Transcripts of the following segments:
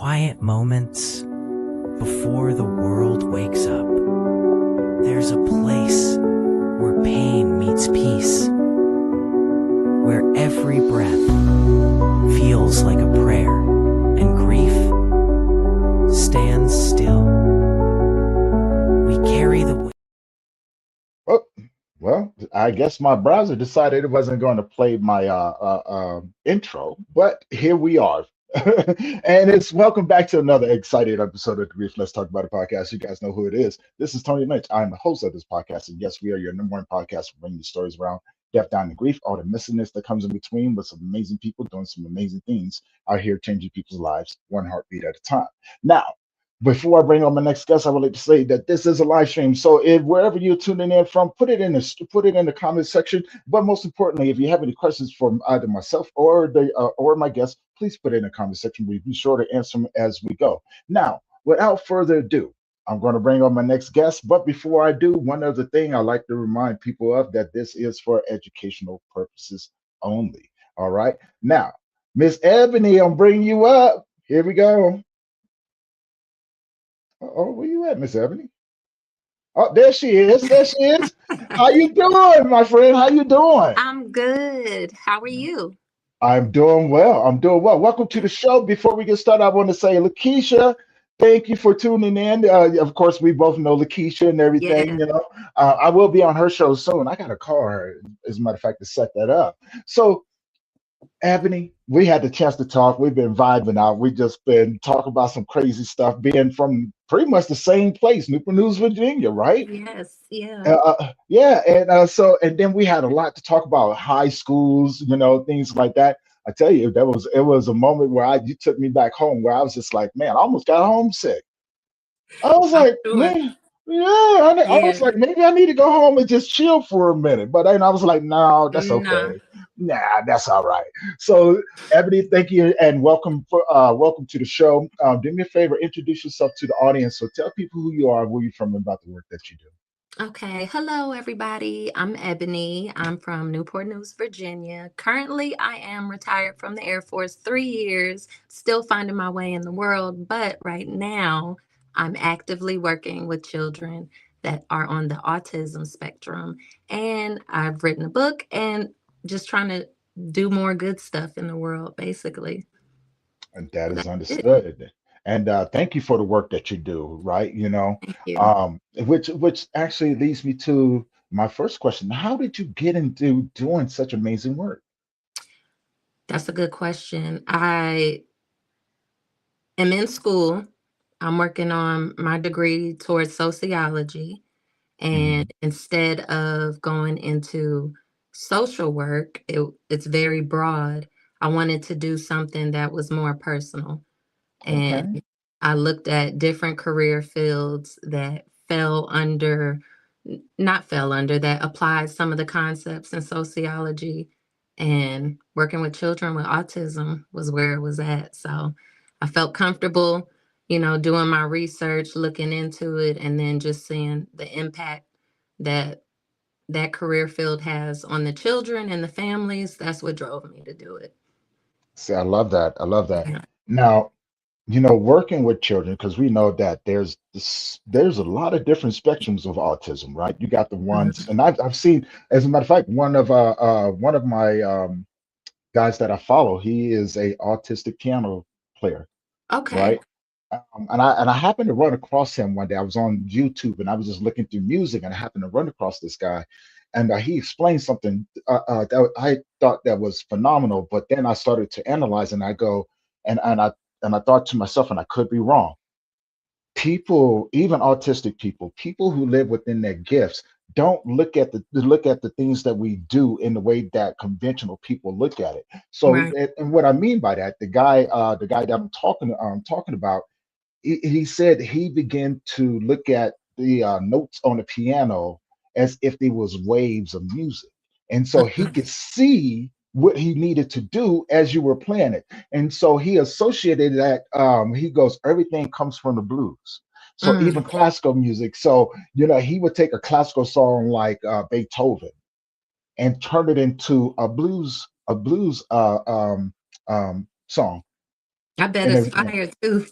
quiet moments before the world wakes up, there's a place where pain meets peace, where every breath feels like a prayer and grief stands still. We carry the weight. Oh, well, I guess my browser decided it wasn't going to play my intro, but here we are. And it's welcome back to another exciting episode of the Brief Let's Talk About It podcast. You guys know who it is. This is Tony Lynch. I'm the host of this podcast. And yes, we are your number one podcast for bringing you stories around death, dying, and grief, all the missingness that comes in between with some amazing people doing some amazing things out here changing people's lives one heartbeat at a time. Now, before I bring on my next guest, I would like to say that this is a live stream. So if wherever you're tuning in from, put it in the comment section. But most importantly, if you have any questions for either myself or my guest, please put it in the comment section. We'll be sure to answer them as we go. Now, without further ado, I'm going to bring on my next guest. But before I do, one other thing I like to remind people of that this is for educational purposes only. All right. Now, Miss Ebony, I'm bringing you up. Here we go. Oh, where you at, Miss Ebony? Oh, there she is. There she is. How you doing, my friend? How you doing? I'm good. How are you? I'm doing well. I'm doing well. Welcome to the show. Before we get started, I want to say, Lakeisha, thank you for tuning in. Of course, we both know Lakeisha and everything. Yeah. I will be on her show soon. I got to call her, as a matter of fact, to set that up. So, Ebony, we had the chance to talk. We've been vibing out. We just been talking about some crazy stuff, being from pretty much the same place, Newport News, Virginia, right? Yes. Yeah. Yeah, and then we had a lot to talk about, high schools, things like that. I tell you, it was a moment where you took me back home, where I was just like, man, I almost got homesick. I was I'm like, sure. man, yeah, I Yeah. was like, maybe I need to go home and just chill for a minute. But then I was like, no, that's Nah. okay. Nah, that's all right. So, Ebony, thank you and welcome to the show. Do me a favor, introduce yourself to the audience. So tell people who you are, where you're from, and about the work that you do. Okay. Hello, everybody. I'm Ebony. I'm from Newport News, Virginia. Currently, I am retired from the Air Force 3 years, still finding my way in the world. But right now, I'm actively working with children that are on the autism spectrum. And I've written a book and just trying to do more good stuff in the world, basically. And that is That's it. understood. And thank you for the work that you do, right? Thank you. Which actually leads me to my first question. How did you get into doing such amazing work? That's a good question. I am in school. I'm working on my degree towards sociology. And Mhm. instead of going into social work, it's very broad. I wanted to do something that was more personal. And Okay. I looked at different career fields that not fell under, that applied some of the concepts in sociology. And working with children with autism was where it was at. So I felt comfortable, doing my research, looking into it, and then just seeing the impact that that career field has on the children and the families. That's what drove me to do it. See, I love that. I love that. Yeah. Now, working with children, because we know that there's a lot of different spectrums of autism, right? You got the ones, Mhm. and I've seen, as a matter of fact, one of my guys that I follow, he is a autistic piano player, Okay. right? And I happened to run across him one day. I was on YouTube and I was just looking through music, and I happened to run across this guy, and he explained something that I thought that was phenomenal. But then I started to analyze, and I go, and I thought to myself, and I could be wrong. People, even autistic people who live within their gifts, don't look at the things that we do in the way that conventional people look at it. So, Right. and what I mean by that, the guy that I'm talking about, he said he began to look at the notes on the piano as if they was waves of music, and so he Mhm. could see what he needed to do as you were playing it. And so he associated that. He goes, everything comes from the blues. So even Mm. classical music. So he would take a classical song like Beethoven and turn it into a blues song, I bet and it's everything. fire too.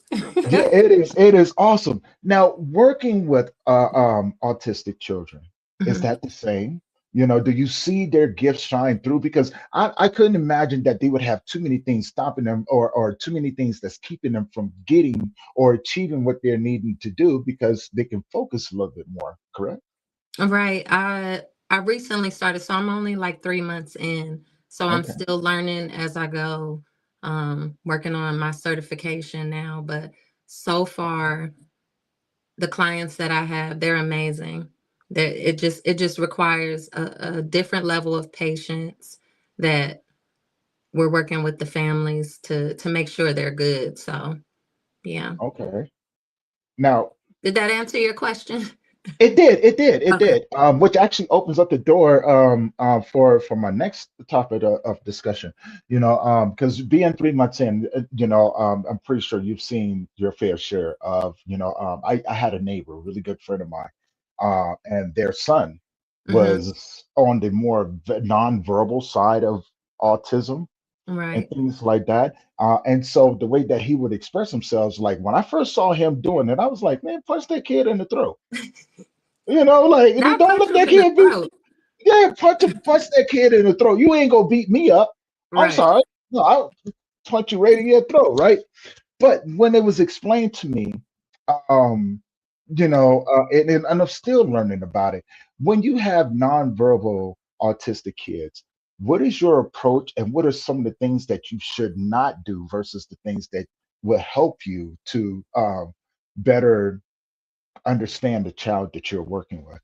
Yeah, it is. It is awesome. Now, working with autistic children, is Mhm. that the same? Do you see their gifts shine through? Because I couldn't imagine that they would have too many things stopping them, or too many things that's keeping them from getting or achieving what they're needing to do because they can focus a little bit more. Correct? Right. I recently started, so I'm only like 3 months in. So I'm Okay. still learning as I go, working on my certification now. But so far, the clients that I have, they're amazing. That it just requires a different level of patience that we're working with the families to make sure they're good. So yeah. Okay. Now, Did that answer your question? it did, it did, it Okay. did. Which actually opens up the door for my next topic of discussion. Because being 3 months in, I'm pretty sure you've seen your fair share of, I had a neighbor, a really good friend of mine, and their son Hmm. was on the more nonverbal side of autism and Right. things like that. And so the way that he would express himself, like when I first saw him doing it, I was like, man, punch that kid in the throat. Like, Not don't punch let them that in the kid be. throat. Yeah, punch that kid in the throat. You ain't gonna beat me up. I'm Right. sorry. No, I'll punch you right in your throat, right? But when it was explained to me, um, and I'm still learning about it. When you have nonverbal autistic kids, what is your approach, and what are some of the things that you should not do versus the things that will help you to better understand the child that you're working with?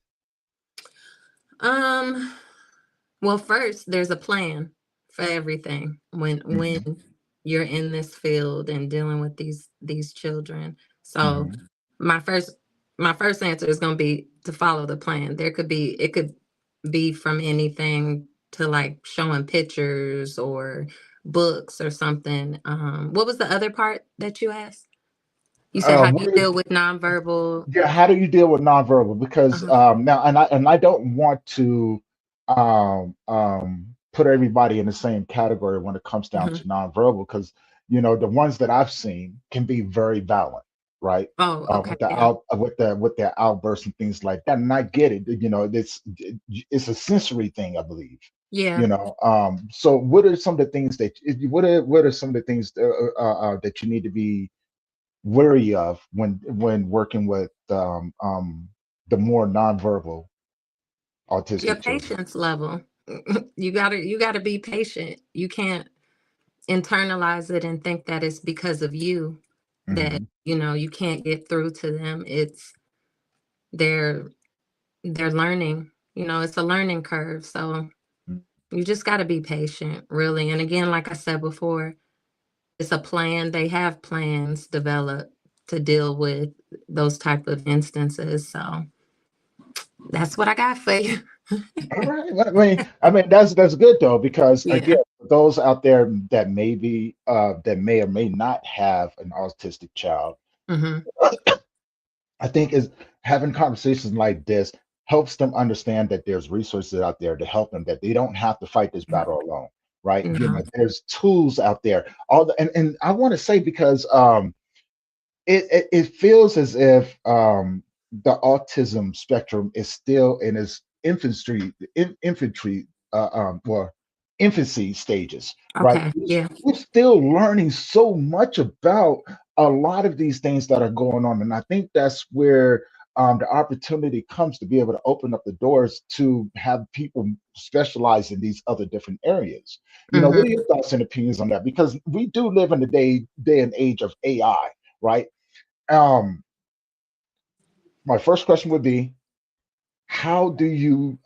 Um, well, first there's a plan for everything when Hmm. you're in this field and dealing with these children. So Hmm. my first my first answer is going to be to follow the plan. It could be from anything to like showing pictures or books or something. What was the other part that you asked? You said how do What you deal with nonverbal? Yeah, how do you deal with nonverbal? Because Uh-huh. now, and I don't want to put everybody in the same category when it comes down Hmm. to nonverbal, because the ones that I've seen can be very violent, right? Oh, okay. With the Yeah. out with their outbursts and things like that, and I get it. It's a sensory thing, I believe. Yeah. So what are some of the things what are some of the things that you need to be wary of when working with the more nonverbal Your autistic children? patience level. You gotta be patient. You can't internalize it and think that it's because of you that Hmm. you can't get through to them. It's they're they're learning. It's a learning curve. So you just gotta be patient, really. And again, like I said before, it's a plan. They have plans developed to deal with those type of instances. So that's what I got for you. All right. Well, I mean that's good though, because Yeah. again, for those out there that may or may not have an autistic child, Hmm. I think is having conversations like this helps them understand that there's resources out there to help them, that they don't have to fight this battle alone, right? No. There's tools out there. And I want to say, because it feels as if the autism spectrum is still in its well, infancy stages, right? Okay. We're Yeah. we're still learning so much about a lot of these things that are going on, and I think that's where the opportunity comes to be able to open up the doors to have people specialize in these other different areas. What are Hmm. your thoughts and opinions on that? Because we do live in the day and age of AI, right? Um, my first question would be, how do you,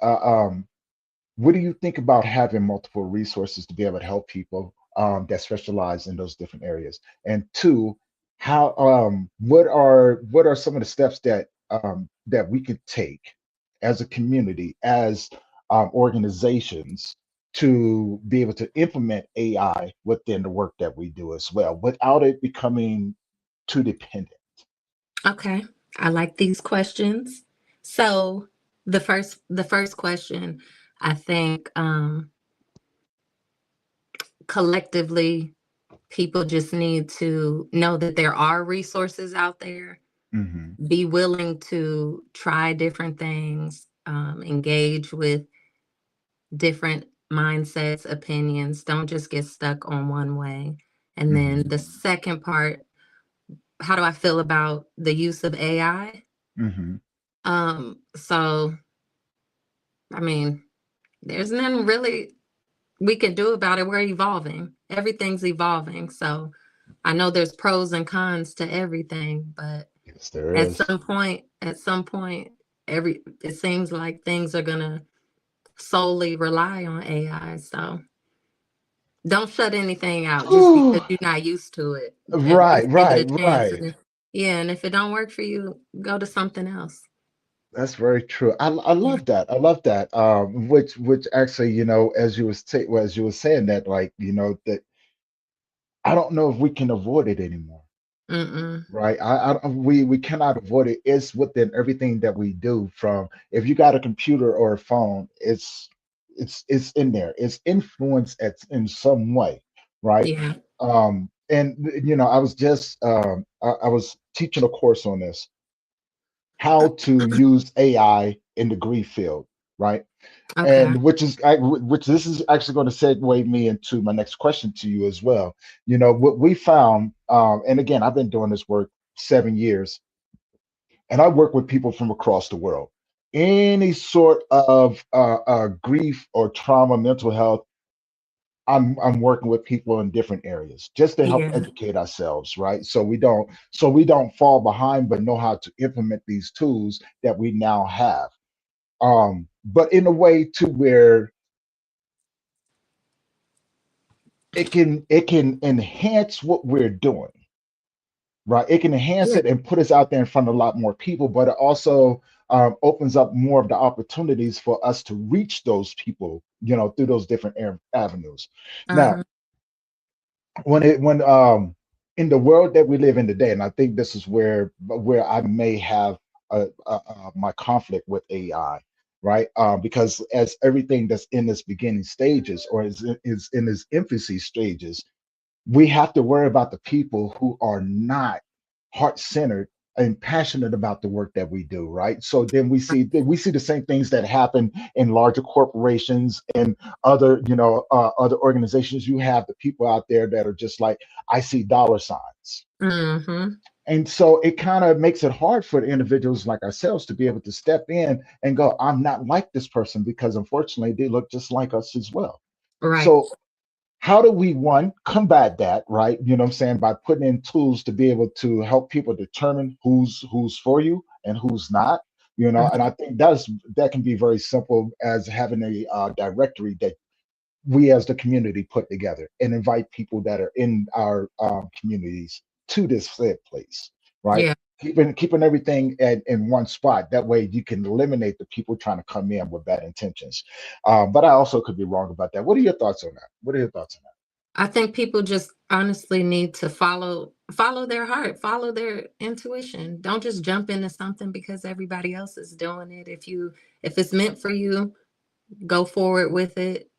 what do you think about having multiple resources to be able to help people that specialize in those different areas? And two, what are some of the steps that we could take as a community, as organizations, to be able to implement AI within the work that we do as well, without it becoming too dependent? Okay. I like these questions. So the first question, I think collectively people just need to know that there are resources out there. Hmm. Be willing to try different things, engage with different mindsets, opinions. Don't just get stuck on one way. And then Hmm. the second part, how do I feel about the use of AI? Hmm. So I mean, there's nothing really we can do about it. We're evolving. Everything's evolving. So I know there's pros and cons to everything, but Yes, there is. at some point, it seems like things are gonna solely rely on AI. So don't shut anything out just because Whew. you're not used to it. At Right, least give it right, a chance. right. And yeah, and if it don't work for you, go to something else. That's very true. I Yeah. love that. I love that. Which actually, as you was as you were saying that, like, that I don't know if we can avoid it anymore. Mm-mm. Right. We cannot avoid it. It's within everything that we do. From if you got a computer or a phone, it's in there. It's influenced in some way, right? Yeah. And I was just I was teaching a course on this, how to use AI in the grief field, right? Okay. And which this is actually going to segue me into my next question to you as well. What we found, and again, I've been doing this work 7 years, and I work with people from across the world. Any sort of grief or trauma, mental health, I'm working with people in different areas just to help Yeah. educate ourselves, right? So we don't fall behind, but know how to implement these tools that we now have. But in a way to where it can enhance what we're doing, right? It can enhance Yeah. it and put us out there in front of a lot more people, but it also opens up more of the opportunities for us to reach those people, through those different avenues. Now, Uh-huh. when in the world that we live in today, and I think this is where I may have my conflict with AI, right? Because as everything that's in its beginning stages or is in its infancy stages, we have to worry about the people who are not heart-centered and passionate about the work that we do, right? So then we see the same things that happen in larger corporations and other organizations. You have the people out there that are just like, I see dollar signs. Mm-hmm. And so it kind of makes it hard for the individuals like ourselves to be able to step in and go, I'm not like this person, because unfortunately they look just like us as well. Right. So how do we, one, combat that, right? What I'm saying, by putting in tools to be able to help people determine who's for you and who's not. And I think that can be very simple as having a directory that we as the community put together and invite people that are in our communities to this said place, right? Yeah. Keeping everything in one spot. That way you can eliminate the people trying to come in with bad intentions. But I also could be wrong about that. What are your thoughts on that? What are your thoughts on that? I think people just honestly need to follow their heart, follow their intuition. Don't just jump into something because everybody else is doing it. If it's meant for you, go forward with it.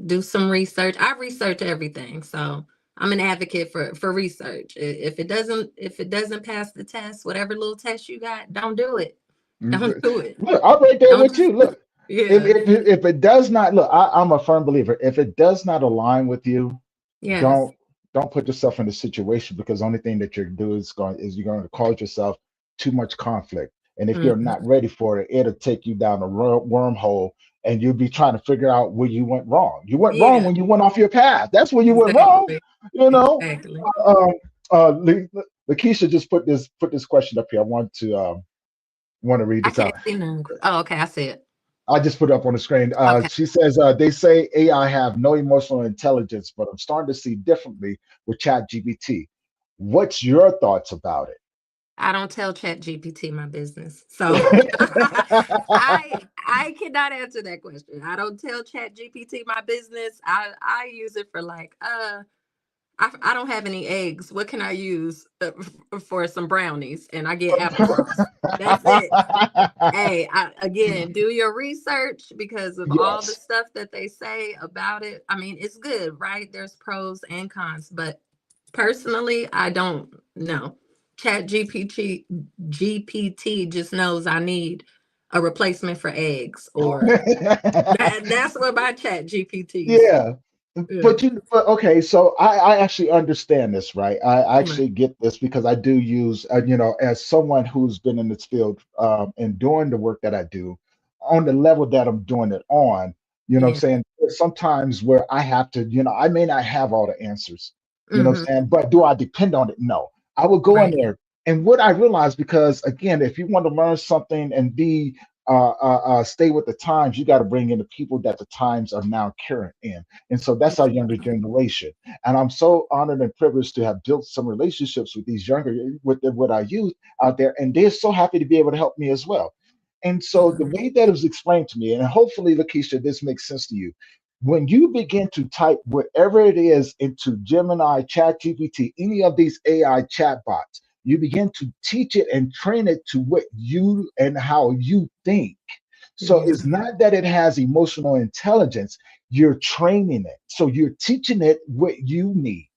Do some research. I research everything, so I'm an advocate for research. If it doesn't pass the test, whatever little test you got, don't do it. Don't do it. Look, I'm right there Don't with just you. Look, if yeah. if, if it does not look, I'm a firm believer. If it does not align with you, Yes. don't don't put yourself in a situation, because the only thing that you're doing is you're going to cause yourself too much conflict. And if you're Mhm. not ready for it, it'll take you down a wormhole, and you'll be trying to figure out where you went wrong. You went wrong Yeah, when you went off your path. That's when you went wrong. exactly. You know. Exactly. Um, Lakeisha just put this question up here. I want to read I this can't out. see none. Oh, okay, I see it. I just put it up on the screen. Okay. She says, they say AI have no emotional intelligence, but I'm starting to see differently with Chat GPT. What's your thoughts about I don't tell Chat GPT my business. So it? I cannot answer that question. I don't tell Chat GPT my business. I use it for like I don't have any eggs. What can I use for some brownies? And I get applesauce. That's it. Hey, again, do your research because of all the Yes. stuff that they say about it. I mean, it's good, right? There's pros and cons, but Personally, I don't know. Chat GPT just knows I need a replacement for eggs, or that's what my Chat GPT said. Yeah. Yeah. But okay, so I actually understand this, right? I Right. actually get this because I do use, as someone who's been in this field and doing the work that I do on the level that I'm doing it on, what I'm Yeah. saying? There's sometimes where I have to, I may not have all the answers, what I'm Hmm. saying? But do I depend on it? No. I will go in Right. there. And what I realized, because again, if you want to learn something and be stay with the times, you got to bring in the people that the times are now current in. And so that's our younger generation. And I'm so honored and privileged to have built some relationships with these younger, with our youth out there. And they're so happy to be able to help me as well. And so the Mhm. way that it was explained to me, and hopefully, Lakeisha, this makes sense to you. When you begin to type whatever it is into Gemini, ChatGPT, any of these AI chatbots, you begin to teach it and train it to what you and how you think. So Yeah. it's not that it has emotional intelligence, you're training it. So you're teaching it what you need,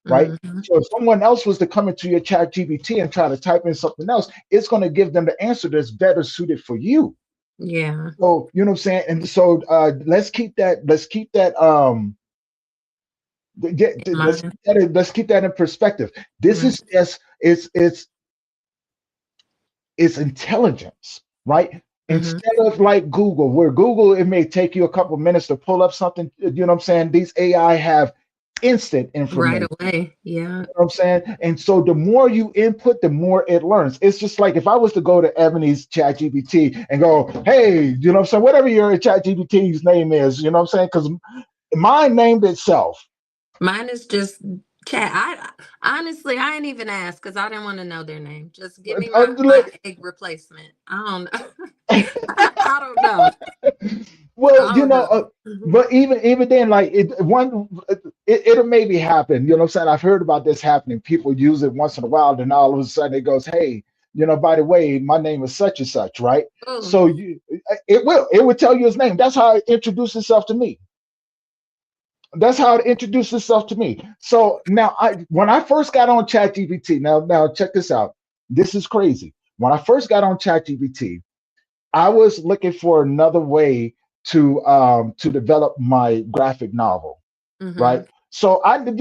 right? Hmm. So if someone else was to come into your chat GPT and try to type in something else, it's going to give them the answer that's better suited for you. Yeah. So you know what I'm saying? And so let's Mine. keep that let's keep that in perspective. This Right. is just it's intelligence, right? Hmm. Instead of like Google, where Google, it may take you a couple minutes to pull up something, what I'm saying? These AI have instant Right information, away. Yeah. what I'm saying? And so the more you input, the more it learns. It's just like if I was to go to Ebony's chat GPT and go, hey, what I'm saying? Whatever your chat GPT's name is, what I'm saying? Because mine named itself. Mine is just Chat. I ain't even asked because I didn't want to know their name. Just give me my Look, egg replacement. I don't know. I don't know. well, I don't know. but even then, like it'll maybe happen. You know what I'm saying? I've heard about this happening. People use it once in a while, then all of a sudden it goes, "Hey, by the way, my name is such and such," right? Oh, So it will tell you his name. That's how it introduced itself to me. That's how it introduced itself to me. So now, when I first got on ChatGPT, now check this out. This is crazy. When I first got on ChatGPT, I was looking for another way to develop my graphic novel, right? mm-hmm. So I didn't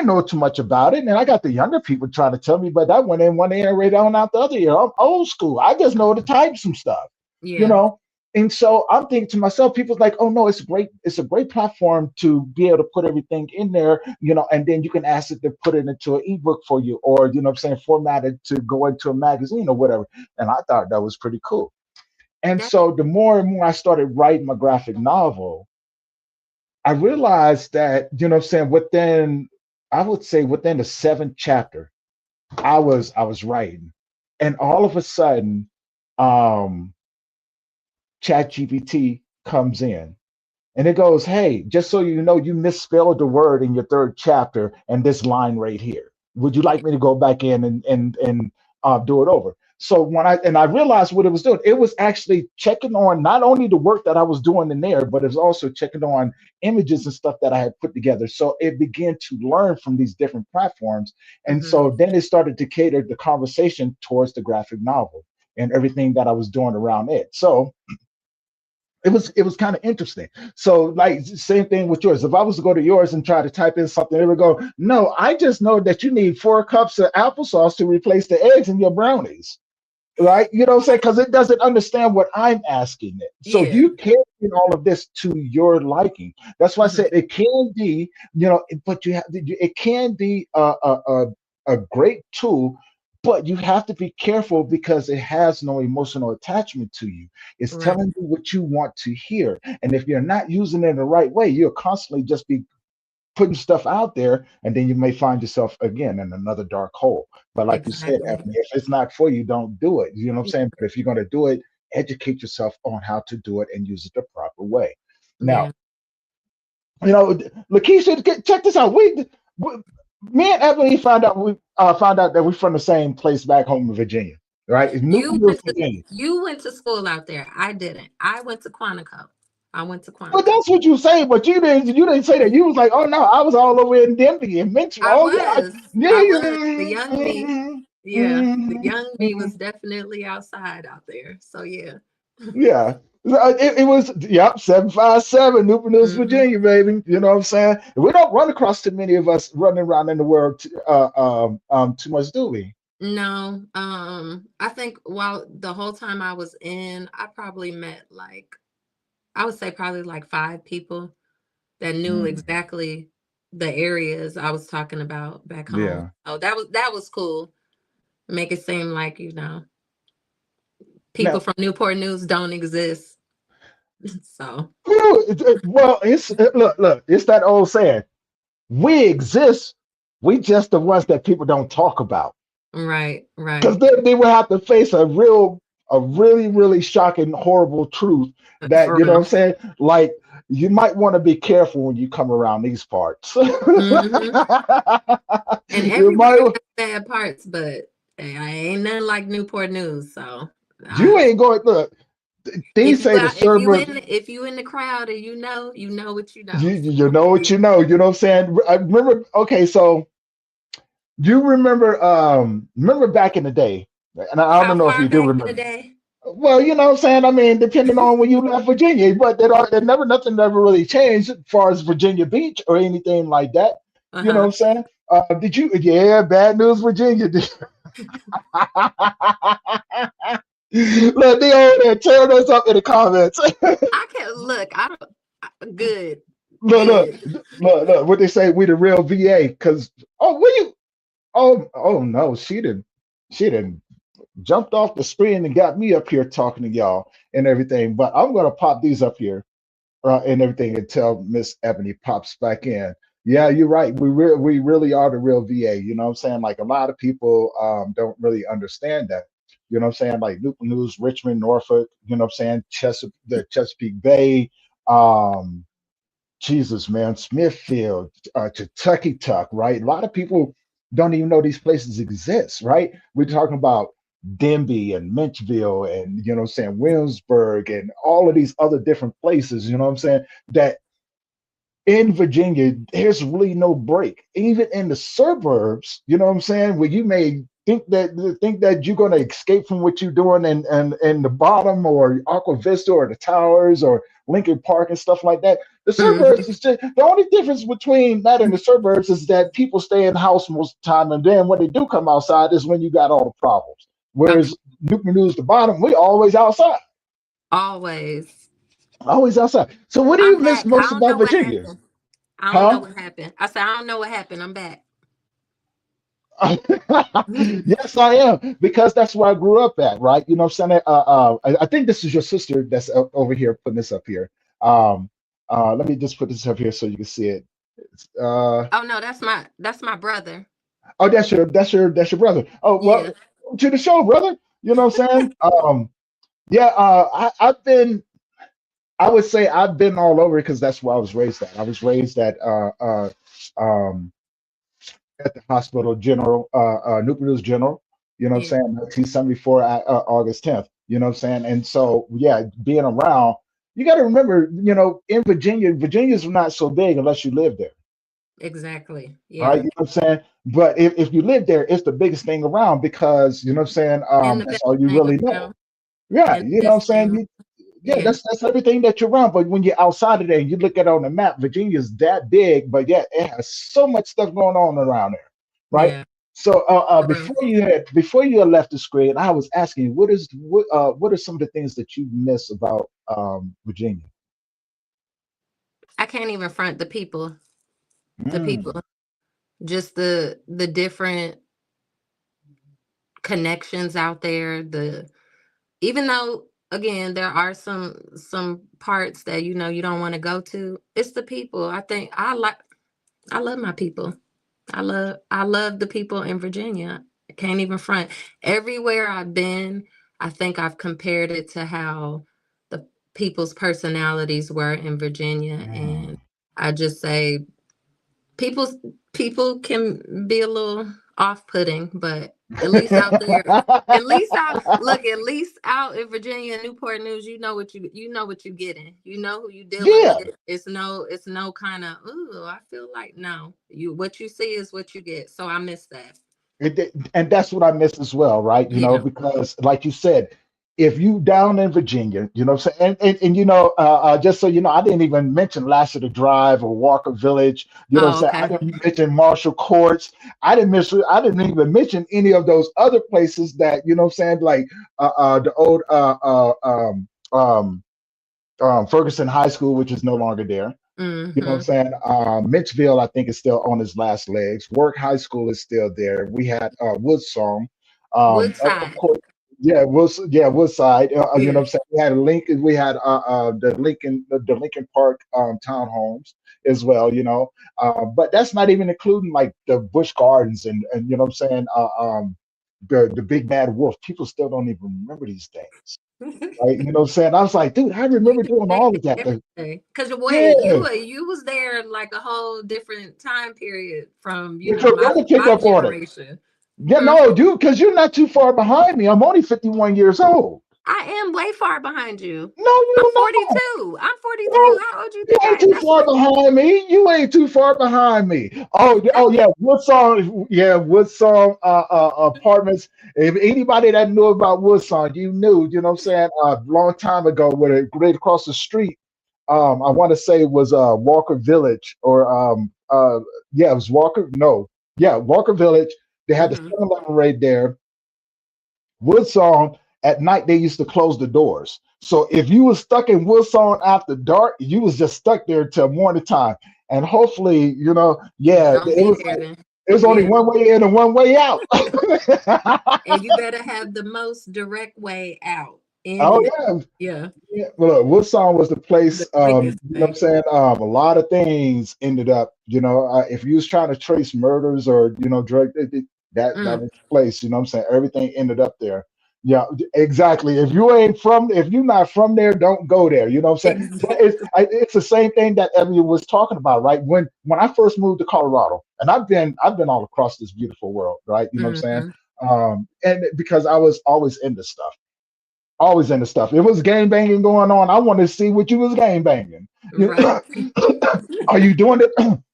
know too much about it, and I got the younger people trying to tell me, but that went in one ear and right on out the other ear. I'm old school. I just know to type some stuff, you Yeah. know. And so I'm thinking to myself, people's like, oh no, it's great. It's a great platform to be able to put everything in there, and then you can ask it to put it into an ebook for you, or what I'm saying, formatted to go into a magazine or whatever. And I thought that was pretty cool. And That. so the more and more I started writing my graphic novel, I realized that, what I'm saying, I would say within the seventh chapter, I was writing. And all of a sudden, um, ChatGPT comes in and it goes, hey, just so you know, you misspelled the word in your third chapter and this line right here. Would you like me to go back in and do it over? So I realized what it was doing, it was actually checking on not only the work that I was doing in there, but it was also checking on images and stuff that I had put together. So it began to learn from these different platforms. And Mm-hmm. so then it started to cater the conversation towards the graphic novel and everything that I was doing around it. So it was kind of interesting. So like same thing with yours. If I was to go to yours and try to type in something, it would go, no, I just know that you need 4 cups of applesauce to replace the eggs in your brownies. Right? You know what I'm saying? Because it doesn't understand what I'm asking it. So Yeah. you can get all of this to your liking. That's why I Hmm. said it can be, but it can be a great tool, but you have to be careful because it has no emotional attachment to you. It's Right. telling you what you want to hear. And if you're not using it in the right way, you'll constantly just be putting stuff out there, and then you may find yourself again in another dark hole. But like you said, Exactly. Ebony, if it's not for you, don't do it. You know what I'm Yeah. saying? But if you're going to do it, educate yourself on how to do it and use it the proper way. Now, Yeah. Lakeisha, check this out. We me and Ebony found out that we're from the same place back home in Virginia, right? It's You Newport, went to Virginia. you went to school out there. I didn't. I went to Quantico. I went to But Quantico. that's what you say. But you didn't say that. You was like, oh no, I was all over in Denby and mentioned, I oh yeah, was. yeah, I was. The yeah, young me. mhm, Yeah. The mhm, young me was mhm. definitely outside out there. So yeah. Yeah. It was, yep, 757, Newport News, Hmm. Virginia, baby. You know what I'm saying? We don't run across too many of us running around in the world too much, do we? No. I think while the whole time I was in, I probably met like, I would say probably like 5 people that knew Mm, exactly the areas I was talking about back home. yeah. Oh, that was cool. Make it seem like, people Now, from Newport News don't exist. So, well, look, it's that old saying. We exist. We just the ones that people don't talk about. right, Because right. they will have to face a really, really shocking, horrible truth that, For you know what I'm real. saying? Like, you might want to be careful when you come around these parts. Hmm. And You everywhere might, has bad parts, but hey, I ain't nothing like Newport News. So, you I, ain't going, look, these say the server, if you in the crowd and you know what you know. you So, know what you know what I'm saying? I remember, okay, so you remember back in the day, and I how don't know if far you do back in the remember. day? Well, you know what I'm saying? I mean, depending on when you left Virginia, but nothing ever really changed as far as Virginia Beach or anything like that. You know what Uh-huh. I'm saying? Did you, yeah, bad news, Virginia. Look, they over there tearing us up in the comments. I can look. I don't. Good, Look, look, good. look, what they say, we the real VA. Because, oh, oh no, she didn't jumped off the screen and got me up here talking to y'all and everything. But I'm going to pop these up here and everything until Miss Ebony pops back in. Yeah, you're right. We really are the real VA. You know what I'm saying? Like a lot of people don't really understand that. You know what I'm saying? Like Newport News, Richmond, Norfolk. You know what I'm saying? The Chesapeake Bay. Um, Jesus, man, Smithfield, Tuck, right? A lot of people don't even know these places exist, right? We're talking about Denby and Menchville and, you know what I'm saying, Williamsburg and all of these other different places, you know what I'm saying, that in Virginia, there's really no break. Even in the suburbs, you know what I'm saying, where you may think that you're going to escape from what you're doing in the bottom or Aqua Vista or the towers or Lincoln Park and stuff like that. The Mhm. suburbs is just the only difference between that and the suburbs is that people stay in the house most of the time, and then when they do come outside is when you got all the problems. Okay. Whereas Newton News, the bottom, we always outside, Always. always outside. So what do I'm you miss back. I most don't know about what Virginia, happened. I don't know huh? what happened. I said I don't know what happened. I'm back. Yes, I am because that's where I grew up at, right? You know what I'm saying? I think this is your sister that's over here putting this up here. Um, let me just put this up here so you can see it. Oh no, that's my brother. Oh, that's your brother. Oh, Yeah. well, to the show, brother. You know what I'm saying? Yeah, I've been. I would say I've been all over because that's where I was raised at. I was raised um, at the Hospital General, Newport News General, you know what I'm Yeah. saying, 1974, August 10th, you know what I'm saying? And so, yeah, being around, you got to remember, in Virginia, Virginia's not so big unless you live there, Exactly. right? Yeah. You know what I'm saying? But if you live there, it's the biggest thing around because, you know what I'm saying, And the that's best all you thing really know. around. Yeah, And you the know what I'm best thing saying? around. Yeah, Yeah. that's everything that you're around. But when you're outside of there and you look at it on the map, Virginia's that big, but yet it has so much stuff going on around there, right? Yeah. So For real. before you had left the screen, I was asking you what are some of the things that you miss about Virginia? I can't even front the people. The Mm, people. Just the different connections out there. The Even though again there are some parts that you don't want to go to, it's the people. I think I love my people. I love the people in Virginia. I can't even front. Everywhere I've been, I think I've compared it to how the people's personalities were in Virginia, mm, and I just say people's people can be a little off-putting, but at least out there, at least out in Virginia, Newport News, you know what you getting. You know who you dealing Yeah. with. It's no kind of, ooh, I feel like no. What you see is what you get. So I miss that. And that's what I miss as well, right? Yeah. Because like you said, if you down in Virginia, what I'm saying, and just so you know, I didn't even mention Lassiter Drive or Walker Village. What I'm Oh, saying, I okay. didn't mention Marshall Courts. I didn't even mention any of those other places that what I'm saying, like the old Ferguson High School, which is no longer there. What I'm Mm-hmm. saying? Mitchville, I think, is still on his last legs. Work High School is still there. We had Woodsong. Of Woodside. course, yeah, Woodside. You know Yeah. what I'm saying? We had Lincoln, we had the Lincoln Park townhomes as well, but that's not even including like the Busch Gardens and you know what I'm saying, the Big Bad Wolf. People still don't even remember these things. Right? You know what I'm saying? I was like, dude, I You remember can doing say all of that. everything. Cause wait, Yeah. you was there like a whole different time period from, Did your my brother pick up on it? generation. Yeah, Hmm? no, dude, because you're not too far behind me. I'm only 51 years old. I am way far behind you. No, I'm you're not. 42. I'm 42. No, How old you you think ain't I am? too That's far behind me. You ain't too far behind me. Oh yeah, Woodsong, yeah, Woodsong apartments. If anybody that knew about Woodsong, you knew, you know what I'm saying, a long time ago, with it right across the street. I want to say it was Walker Village or yeah, it was Walker. No, yeah, Walker Village. They had the hmm 7-Eleven right there. Woodsong, at night they used to close the doors. So if you was stuck in Woodsong after dark, you was just stuck there till morning time. And hopefully, yeah, Don't be there like then. it was only Yeah. one way in and one way out. And you better have the most direct way out. In Oh and out. yeah. Yeah. Yeah, well, look, Woodson was the The place. quickest What I'm way. saying, a lot of things ended up. If you was trying to trace murders or drug, that Mm. was the place. What I'm saying, everything ended up there. Yeah, exactly. If you're not from there, don't go there. You know what I'm saying? But it's the same thing that Ebony was talking about, right? When I first moved to Colorado, and I've been all across this beautiful world, right? You know what I'm saying? Mm-hmm. And because I was always into stuff. Always into stuff. It was game banging going on. I wanted to see what you was game banging. You Right. are you doing it?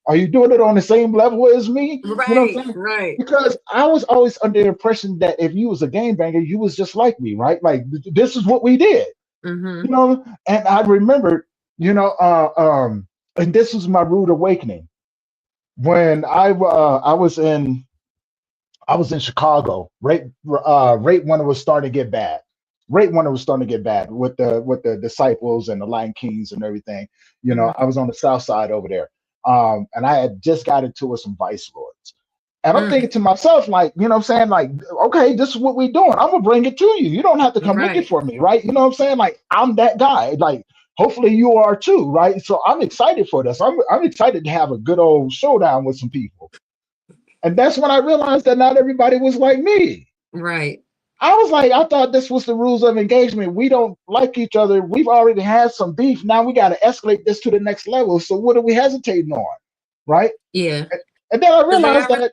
Are you doing it on the same level as me? You know what I'm Right. saying? Right. Because I was always under the impression that if you was a game banger, you was just like me, right? Like this is what we did, Mm-hmm. And I remember, and this was my rude awakening when I was in Chicago, right when it was starting to get bad. Right when it was starting to get bad with the disciples and the Lion Kings and everything. Mm-hmm. I was on the south side over there. And I had just got into it with some vice lords. And I'm Mm. thinking to myself, like, what I'm saying? Like, okay, this is what we're doing. I'm gonna bring it to you. You don't have to come looking Right. for me, right? You know what I'm saying? Like, I'm that guy. Like, hopefully you are too, right? So I'm excited for this. I'm excited to have a good old showdown with some people. And that's when I realized that not everybody was like me. Right. I was like, I thought this was the rules of engagement. We don't like each other. We've already had some beef. Now we got to escalate this to the next level. So what are we hesitating on? Right. Yeah. And then I Because realized that,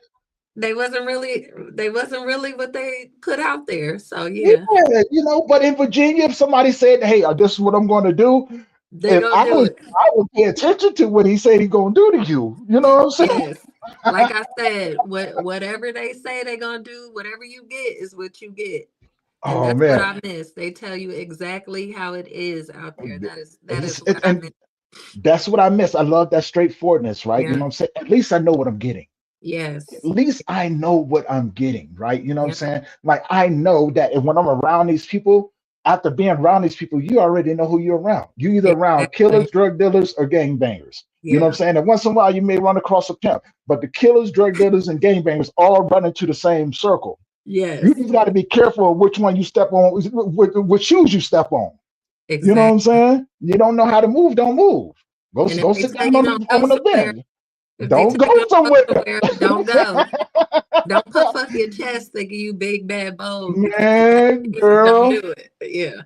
they wasn't really what they put out there. So yeah, yeah, but in Virginia, if somebody said, hey, this is what I'm going to do, they if gonna I do was, it. I would pay attention to what he said he's going to do to you. You know what I'm saying? Yes. Like I said, whatever they say they're gonna do, whatever you get is what you get. And Oh, that's what man. I miss. They tell you exactly how it is out there. That is what I And miss. that's what I miss. I love that straightforwardness, right? You know Yeah. what I'm saying? At least I know what I'm getting. At Yes. least I know what I'm getting, right? You know what I'm Yeah. saying? Like I know that if when I'm around these people, after being around these people, you already know who you're around. You either around Exactly. killers, drug dealers, or gang bangers. You know what I'm Yeah. saying? And once in a while, you may run across a pimp, but the killers, drug dealers, and gang bangers all run into the same circle. You Yes. just got to be careful of which one you step on, which shoes you step on. You know what I'm Exactly. saying? You don't know how to move, don't move. Go And if go they sit tell down you on don't go on the somewhere, bench. if they Don't tell go you don't go somewhere. somewhere, don't go. Don't puff up your chest thinking you big bad bold because you got Man, keys. Don't girl. do it. Yeah.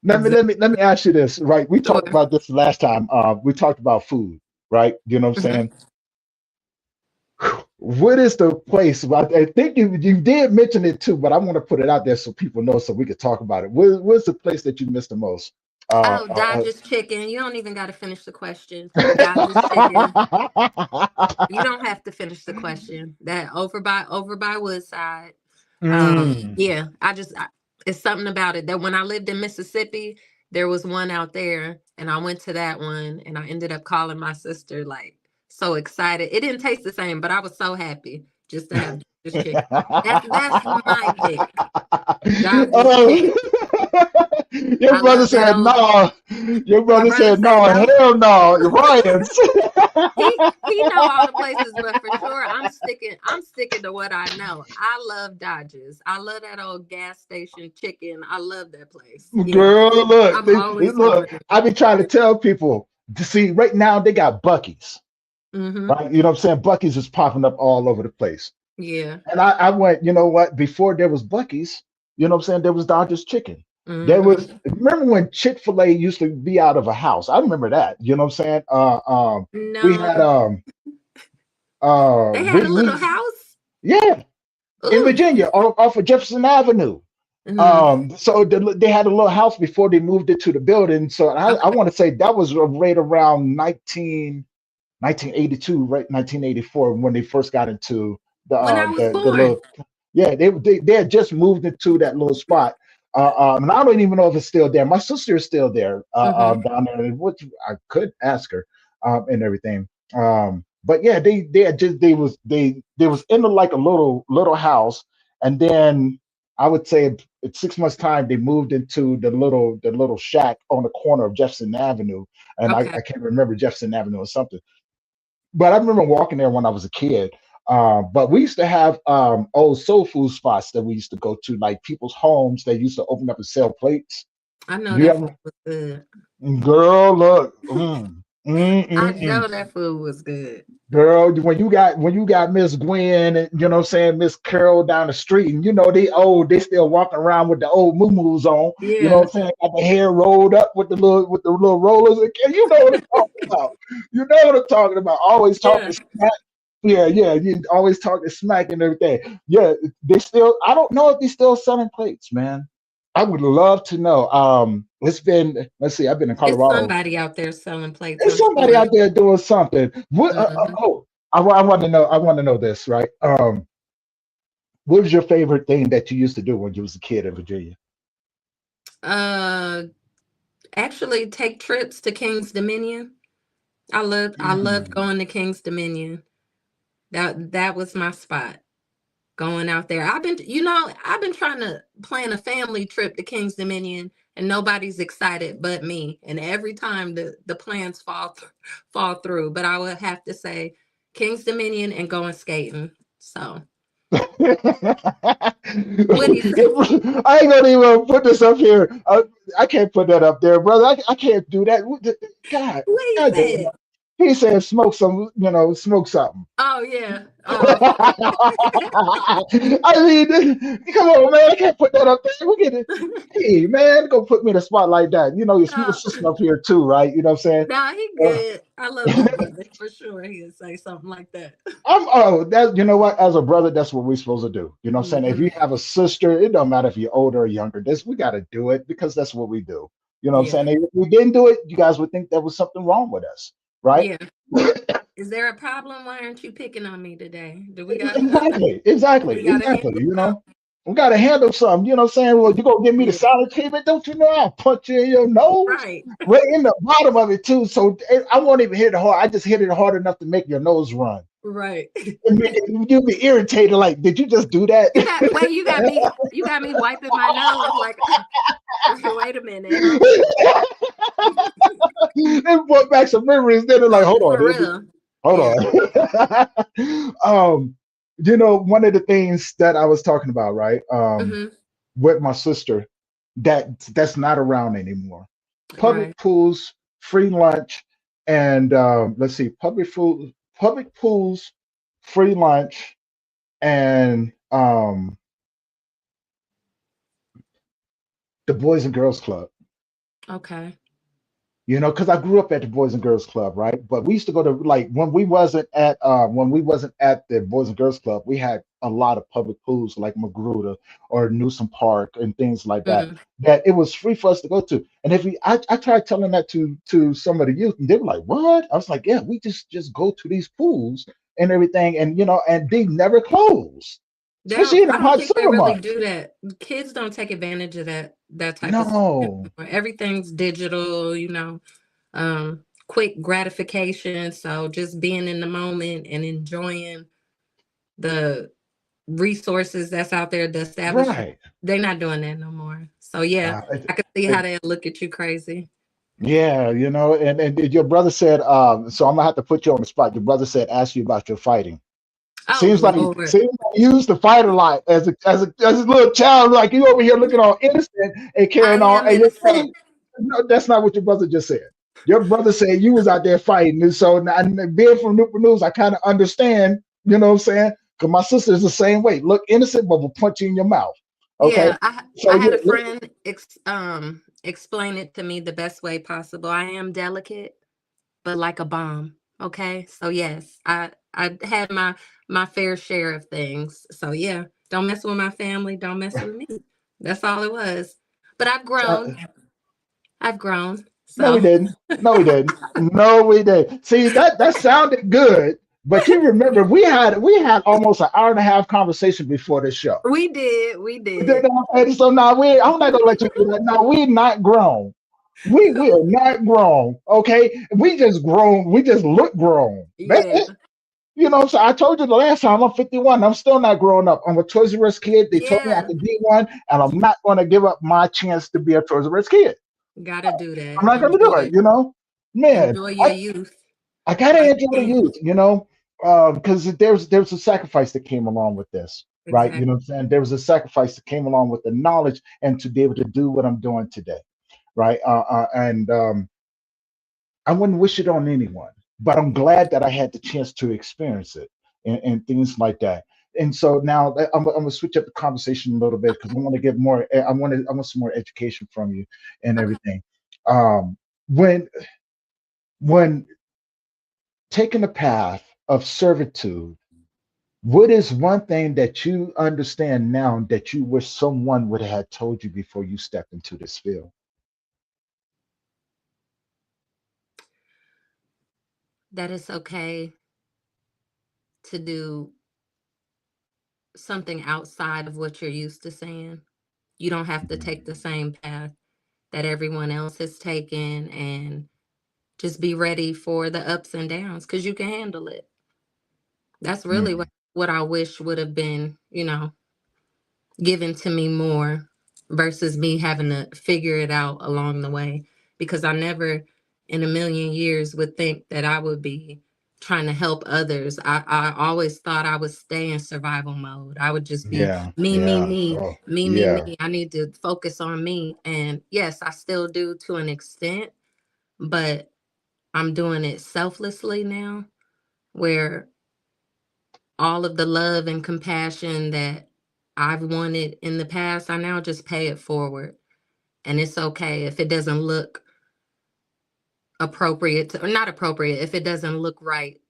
Let me Exactly. let me let me ask you this, right? We talked Sure. about this last time. We talked about food, right? You know what I'm Mhm. saying? What is the place? I think you did mention it too, but I want to put it out there so people know, so we could talk about it. What's the place that you miss the most? Uh, Oh, uh, Dodge's chicken. You don't even got to finish the question. Dodge's chicken. You don't have to finish the question. That over by Woodside. Mm. Yeah, it's something about it that when I lived in Mississippi, there was one out there, and I went to that one, and I ended up calling my sister, like, so excited. It didn't taste the same, but I was so happy just to have this chicken. That's my pick. Dodge's Oh, chicken. your I brother love that said old. no. Your My brother brother said said no. no. Hell no. You're Ryan's. He know all the places, but for sure I'm sticking to what I know. I love Dodges. I love that old gas station chicken. I love that place. Yeah. Girl, look, I'm always going look. there. I be trying to tell people to see right now they got Bucky's, Mm-hmm. right? You know what I'm saying? Bucky's is popping up all over the place. Yeah. And I went, you know what? Before there was Bucky's, you know what I'm saying? There was Dodger's Chicken. There was, Mm-hmm. remember when Chick-fil-A used to be out of a house? I remember that. You know what I'm saying? We No. had They had a little we house. yeah, in Ooh. Virginia off of Jefferson Avenue. Mm-hmm. So they had a little house before they moved it to the building. So I Okay. want to say that was right around 1982, right? 1984 when they first got into When I was the born. little, yeah, they had just moved into that little spot. And I don't even know if it's still there. My sister is still there Mm-hmm. down there, which I could ask her and everything. But yeah, they had just they was in like a little house, and then I would say in 6 months' time they moved into the little shack on the corner of Jefferson Avenue, and Okay. I can't remember Jefferson Avenue or something. But I remember walking there when I was a kid. But we used to have old soul food spots that we used to go to, like people's homes. They used to open up and sell plates. I know You that food ever, was good. girl, look, I mm. know that food was good. Girl, when you got Miss Gwen and you know what I'm saying, Miss Carol down the street, and you know they still walking around with the old moo on, you know what Yeah. I'm saying, got the hair rolled up with the little rollers. And you know what I'm talking about. You know what I'm talking about. Always talking Yeah. smack. Yeah, yeah. You always talking smack and everything. Yeah, they still. I don't know if they still selling plates, man. I would love to know. It's been. Let's see. I've been in It's Colorado. somebody out there selling plates, There's I'm somebody sure. out there doing something. What? Hmm. Oh, I want to know. I want to know this, right? What was your favorite thing that you used to do when you was a kid in Virginia? Uh, actually, take trips to King's Dominion. I loved Mm. going to King's Dominion. That was my spot. Going out there. I've been trying to plan a family trip to King's Dominion, and nobody's excited but me. And every time the plans fall through. But I would have to say King's Dominion and going skating. So I what do you say? ain't gonna even put this up here. I can't put that up there, brother. I can't do that. God, What do you God damn say? it. He said smoke some, smoke something. Oh yeah. Oh. I mean, come on, man. I can't put that up there. We get it. Hey, man, go put me in a spot like that. You know, your No, sister up here too, right? You know what I'm saying? no, he good. I love my brother for sure. He'll say something like that. That you know what? As a brother, that's what we're supposed to do. You know what I'm saying? If Hmm. you have a sister, it don't matter if you're older or younger. This we got to do it because that's what we do. You know what I'm Yeah, saying? If we didn't do it, you guys would think there was something wrong with us, right? yeah. Is there a problem? Why aren't you picking on me today? Do we got Exactly, exactly, we got to exactly. handle You something? know, we got to handle something. You know what I'm saying? Well, you gonna give me the Yeah, silent treatment? Don't you know I'll punch you in your nose, right, right in the bottom of it too. So I won't even hit it hard. I just hit it hard enough to make your nose run. right. And you'll be irritated. Like, did you just do that? You got me wiping my nose like wait a minute, hold It brought back some memories. Then they're like, on. hold on, For real. hold Yeah. on. One of the things that I was talking about, right? Hmm. With my sister, that's not around anymore. Public Right. pools, free lunch, and let's see, public pools, free lunch, and the Boys and Girls Club. Okay. You know, because I grew up at the Boys and Girls Club, right? But we used to go to, like, when we wasn't at the Boys and Girls Club, we had a lot of public pools like Magruder or Newsom Park and things like that. Mm. That it was free for us to go to. And I tried telling that to some of the youth, and they were like, "What?" I was like, "Yeah, we just go to these pools and everything, and and they never close, especially in the I don't hot think they summer really months." do that. Kids don't take advantage of that type of stuff No, anymore. Everything's digital, quick gratification. So just being in the moment and enjoying the resources that's out there, the establishment, right. they're not doing that no more. So yeah, Uh, I can see how it, they look at you crazy. Yeah, and your brother said, so I'm gonna have to put you on the spot. Your brother said, ask you about your fighting. Oh Lord. Seems like you used to fight a lot as a little child, like you over here looking all innocent and I carrying on. am And your brother, innocent. no, that's not what your brother just said. Your brother said you was out there fighting, and so now, and being from Newport News, I kind of understand. You know what I'm saying? Because my sister is the same way. Look innocent, but will punch you in your mouth. Okay, Yeah, I so had a you friend explain it to me the best way possible. I am delicate, but like a bomb. Okay. So yes, I had my fair share of things. So yeah, don't mess with my family, don't mess with me. That's all it was. But I've grown. I've grown. No, we So didn't. No, we didn't. No, we didn't. See, that sounded good, but you remember we had almost an hour and a half conversation before this show. we did. And so now I'm not gonna let you do that. Now we're not grown. We are not grown. Okay, we just grown. We just look grown. That's Yeah. it. So I told you the last time I'm 51. I'm still not growing up. I'm a Toys R Us kid. They told me I Yeah. could be one, and I'm not going to give up my chance to be a Toys R Us kid. Gotta do I'm that. not going to do it. Man, Enjoy your youth I gotta while enjoy the you can. youth, because there's a sacrifice that came along with this, right? You know Exactly. what I'm saying? There was a sacrifice that came along with the knowledge and to be able to do what I'm doing today, right? And I wouldn't wish it on anyone, but I'm glad that I had the chance to experience it and things like that. And so now I'm gonna switch up the conversation a little bit because I want to get more. I want some more education from you and Okay. everything. Um, when when taking the path of servitude, what is one thing that you understand now that you wish someone would have told you before you stepped into this field? That it's okay to do something outside of what you're used to saying. You don't have to take the same path that everyone else has taken, and just be ready for the ups and downs because you can handle it. That's really Mm, what I wish would have been, given to me more versus me having to figure it out along the way, because I never in a million years would think that I would be trying to help others. I always thought I would stay in survival mode. I would just be yeah, me, me, yeah. me, Oh, me, me, yeah. me. I need to focus on me. And yes, I still do to an extent, but I'm doing it selflessly now, where all of the love and compassion that I've wanted in the past, I now just pay it forward. And it's okay if it doesn't look appropriate or not appropriate, if it doesn't look right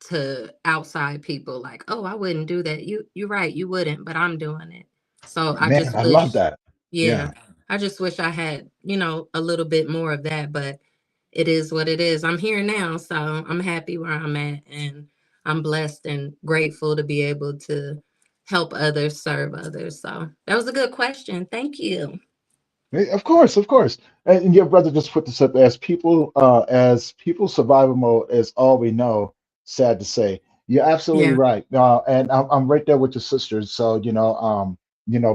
to outside people, like, oh, I wouldn't do that. You're right, you wouldn't, but I'm doing it. So I Man, just I love wish, that. yeah, Yeah. I just wish I had, a little bit more of that, but it is what it is. I'm here now, so I'm happy where I'm at, and I'm blessed and grateful to be able to help others, serve others. So that was a good question. Thank you. Of course, of course. And your brother just put this up as people survival mode is all we know. Sad to say, you're absolutely Yeah. right. And I'm right there with your sisters. So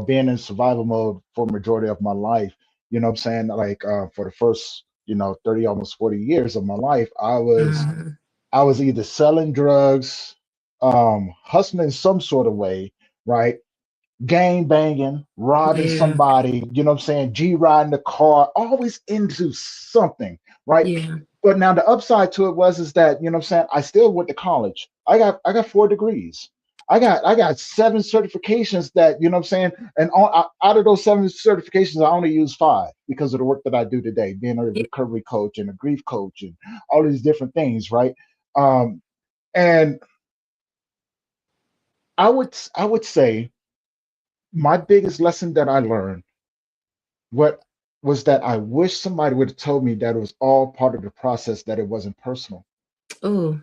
being in survival mode for majority of my life, what I'm saying, like for the first 30 almost 40 years of my life, Uh, I was either selling drugs, hustling some sort of way, right? Gang banging, robbing yeah. somebody, what I'm saying, G riding the car, always into something, right? Yeah. But now the upside to it was is that, what I'm saying, I still went to college. I got 4 degrees. I got 7 certifications that, what I'm saying, and out of those 7 certifications, I only use 5 because of the work that I do today, being a Yeah. recovery coach and a grief coach and all these different things, right? Um, and I would say my biggest lesson that I learned what was that I wish somebody would have told me that it was all part of the process, that it wasn't personal. Oh, I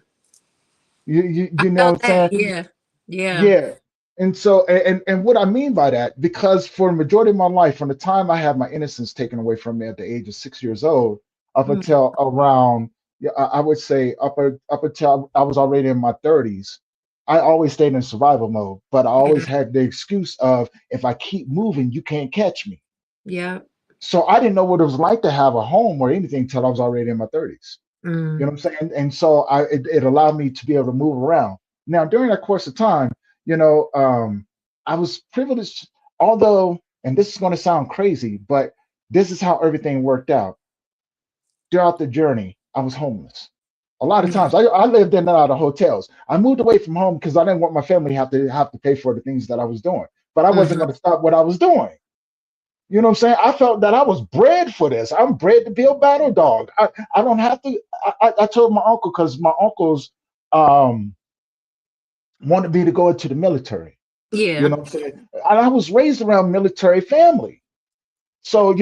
You know what felt I'm that. saying? Yeah. Yeah. Yeah. And so, and what I mean by that, because for the majority of my life, from the time I had my innocence taken away from me at the age of 6 years old, up Mm, until around, yeah, I would say up until I was already in my 30s, I always stayed in survival mode. But I always yeah. had the excuse of, if I keep moving, you can't catch me. Yeah. So I didn't know what it was like to have a home or anything till I was already in my 30s. You Mm, know what I'm saying? And so it allowed me to be able to move around. Now, during that course of time, I was privileged, although, and this is going to sound crazy, but this is how everything worked out. Throughout the journey, I was homeless. A lot of yeah. times, I lived in and out of hotels. I moved away from home because I didn't want my family have to pay for the things that I was doing. But I wasn't Hmm. going to stop what I was doing. You know what I'm saying? I felt that I was bred for this. I'm bred to be a battle dog. I don't have to. I told my uncle, because my uncles um, wanted me to go into the military. You Yeah. know what I'm saying? And I was raised around military family. So,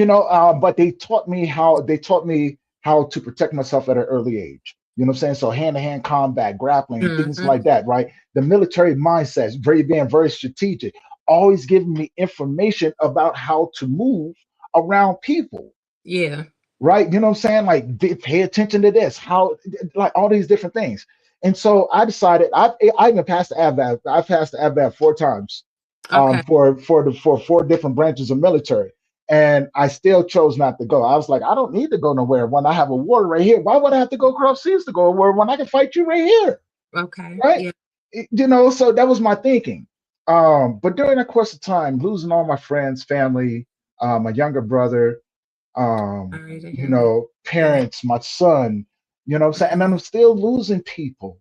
but they taught me how to protect myself at an early age. You know what I'm saying? So hand-to-hand combat, grappling, things Hmm. like that, right? The military mindset, being very strategic, always giving me information about how to move around people, Yeah. right? You know what I'm saying? Like, pay attention to this, how, like, all these different things. And so I decided, I even passed the AVAB. I passed the AVAB 4 times, Okay. for 4 different branches of military, and I still chose not to go. I was like, I don't need to go nowhere when I have a war right here. Why would I have to go across seas to go to war when I can fight you right here, Okay. right? Yeah. So that was my thinking. But during the course of time, losing all my friends, family, my younger brother, Sorry to hear that. Yeah. parents, my son, you know what I'm saying? And I'm still losing people.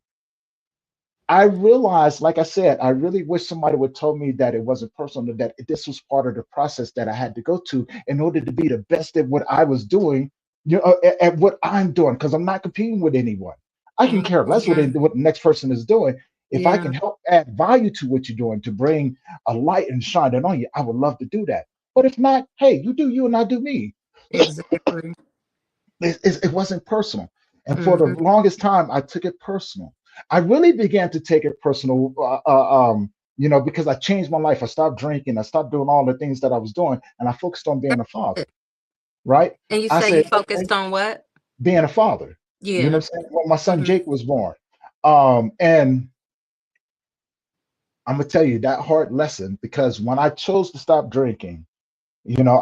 I realized, like I said, I really wish somebody would told me that it wasn't personal, that this was part of the process that I had to go to in order to be the best at what I was doing, at what I'm doing, because I'm not competing with anyone. I can Mm, care less yeah. what the next person is doing. If I Yeah. can help add value to what you're doing to bring a light and shine it on you, I would love to do that. But if not, hey, you do you and I do me. Exactly. It wasn't personal. And for the Hmm. longest time, I took it personal. I really began to take it personal, because I changed my life. I stopped drinking. I stopped doing all the things that I was doing, and I focused on being a father, right? And you I say you said, focused okay, on what? being a father. You know Yeah. what I'm saying? When my son Hmm. Jake was born. And I'm gonna tell you that hard lesson, because when I chose to stop drinking,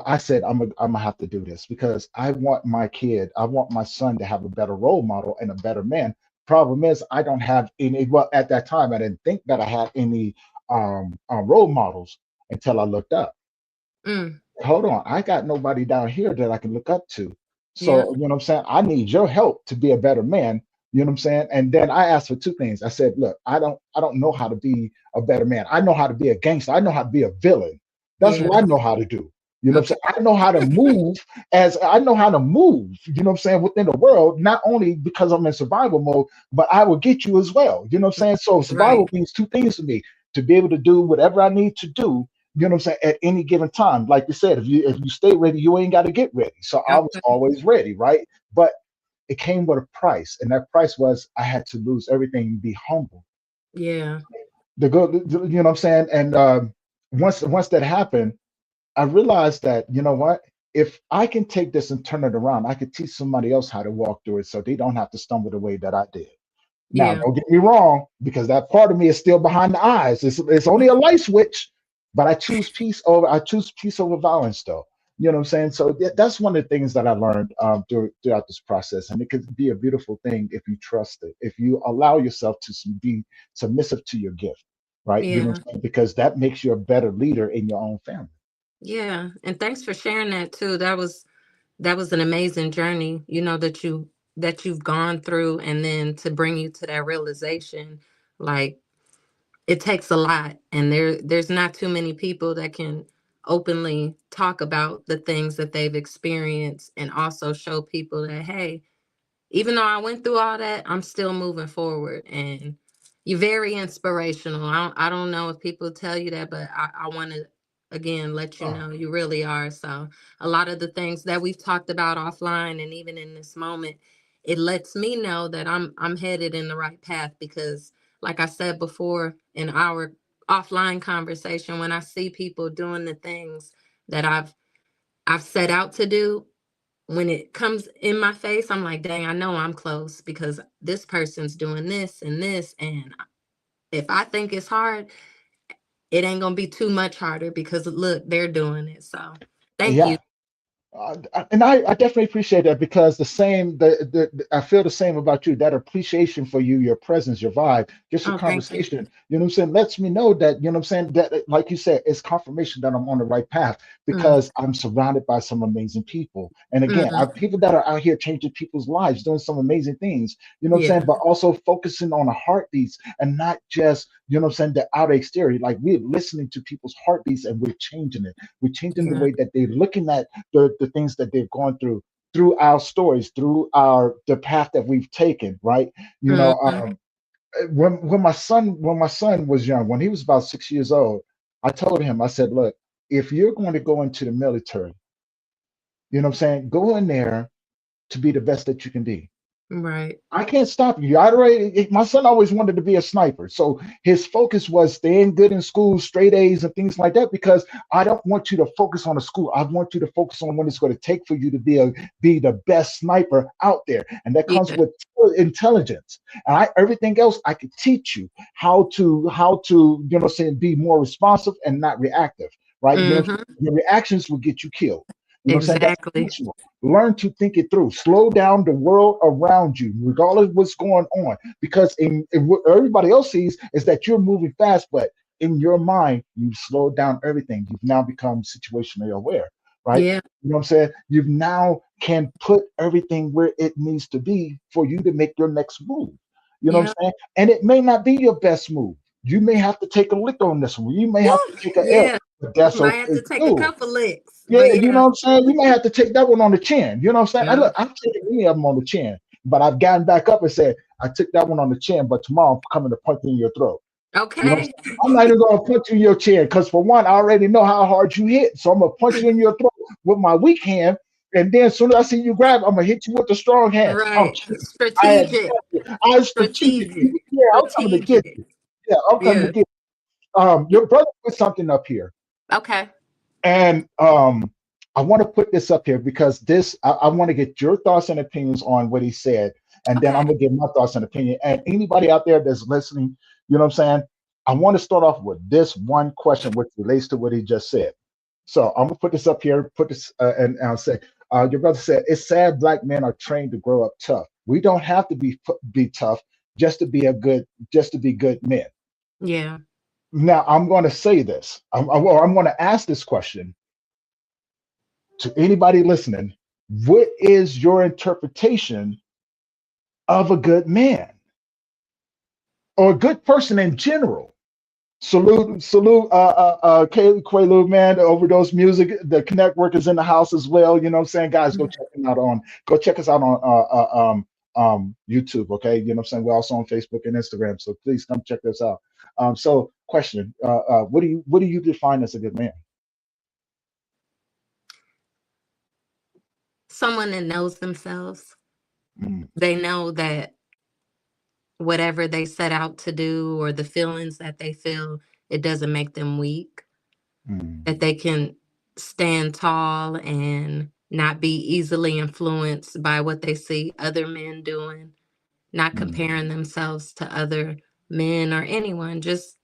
I said, I'm gonna have to do this because I want my kid, I want my son to have a better role model and a better man. Problem is, I don't have any. Well, at that time, I didn't think that I had any role models until I looked up. Mm. Hold on, I got nobody down here that I can look up to. Yeah. So, you know what I'm saying? I need your help to be a better man. You know what I'm saying? And then I asked for 2 things. I said, look, I don't know how to be a better man. I know how to be a gangster. I know how to be a villain. That's Yeah. what I know how to do. You know what Okay. I'm saying? I know how to move, as I know how to move, you know what I'm saying, within the world, not only because I'm in survival mode, but I will get you as well. You know what I'm saying? So Right. survival means 2 things to me: to be able to do whatever I need to do, you know what I'm saying, at any given time. Like you said, if you stay ready, you ain't got to get ready. So I was Okay. always ready, right? But it came with a price, and that price was I had to lose everything and be humble. Yeah. You know what I'm saying? And once that happened, I realized that, you know what? If I can take this and turn it around, I could teach somebody else how to walk through it so they don't have to stumble the way that I did. Now, Yeah. don't get me wrong, because that part of me is still behind the eyes. It's only a light switch, but I choose peace over violence, though. You know what I'm saying? So that's one of the things that I learned throughout this process, and it could be a beautiful thing if you trust it, if you allow yourself to be submissive to your gift, right? You know what Yeah. I'm saying? Because that makes you a better leader in your own family. Yeah. And thanks for sharing that too. That was an amazing journey, that you've gone through, and then to bring you to that realization, like, it takes a lot, and there's not too many people that can openly talk about the things that they've experienced and also show people that, hey, even though I went through all that, I'm still moving forward. And you're very inspirational. I don't know if people tell you that, but I want to again let you Oh, know you really are. So a lot of the things that we've talked about offline and even in this moment, it lets me know that I'm headed in the right path, because like I said before in our offline conversation, when I see people doing the things that I've set out to do, when it comes in my face, I'm like, dang, I know I'm close because this person's doing this and this. And if I think it's hard, it ain't gonna be too much harder because look, they're doing it. So thank you. yeah. And I definitely appreciate that, because I feel the same about you. That appreciation for you, your presence, your vibe, just your Oh, thank you. conversation, you know what I'm saying, lets me know that, you know what I'm saying, that like you said, it's confirmation that I'm on the right path, Mm, because I'm surrounded by some amazing people. And again, mhm. people that are out here changing people's lives, doing some amazing things, you know what I'm Yeah. saying, but also focusing on the heartbeats and not just, you know what I'm saying, the outer exterior. Like, we're listening to people's heartbeats and we're changing it. We're changing the Yeah. way that they're looking at the things that they've gone through our stories, through the path that we've taken, right? You know, Mhm. when my son was young, when he was about 6 years old, I told him, I said, look, if you're going to go into the military, you know what I'm saying, go in there to be the best that you can be. Right. I can't stop you. My son always wanted to be a sniper. So his focus was staying good in school, straight A's and things like that, because I don't want you to focus on the school. I want you to focus on what it's going to take for you to be the best sniper out there. And that comes Yeah. with intelligence. And everything else I could teach you how to, you know, saying, be more responsive and not reactive. Right. You know, Mhm. your reactions will get you killed. You know what I'm saying? That's Exactly. intentional. Learn to think it through. Slow down the world around you, regardless of what's going on. Because in what everybody else sees is that you're moving fast, but in your mind, you've slowed down everything. You've now become situationally aware, right? Yeah. You know what I'm saying? You've now can put everything where it needs to be for you to make your next move. You know what Yeah. I'm saying? And it may not be your best move. You may have to take a lick on this one. You may have Woo. to take a L, Yeah. but You that's might have okay to take a too. couple licks, Yeah, but you yeah. know what I'm saying? You may have to take that one on the chin. You know what I'm saying? And Yeah. look, I've taken any of them on the chin, but I've gotten back up and said, I took that one on the chin, but tomorrow I'm coming to punch you in your throat. You know what I'm Okay. saying? I'm not even going to punch you in your chin because, for one, I already know how hard you hit. So I'm going to punch you in your throat with my weak hand. And then as soon as I see you grab, I'm going to hit you with the strong hand. I'm Right. kidding. Strategic. I strategically, Strategic. yeah, I'm coming to get Strategic. you. Yeah, I'm coming to Yeah. get you. Your brother put something up here. Okay. And I want to put this up here because I want to get your thoughts and opinions on what he said. And then I'm Okay. going to give my thoughts and opinion. And anybody out there that's listening, you know what I'm saying? I want to start off with this one question, which relates to what he just said. So I'm going to put this up here, and I'll say, your brother said, it's sad black men are trained to grow up tough. We don't have to be tough just to be just to be good men. Yeah. Now, I'm going to say this. I'm going to ask this question to anybody listening. What is your interpretation of a good man or a good person in general? Salute, Kaylee Quaalude, man, the Overdose Music, the Connect workers in the house as well. You know what I'm saying? Guys, go check us out on YouTube, okay? You know what I'm saying? We're also on Facebook and Instagram, so please come check us out. So question, what do you define as a good man? Someone that knows themselves. Mm, They know that whatever they set out to do or the feelings that they feel, it doesn't make them weak. mm, That they can stand tall and not be easily influenced by what they see other men doing, not mm, comparing themselves to other men or anyone, just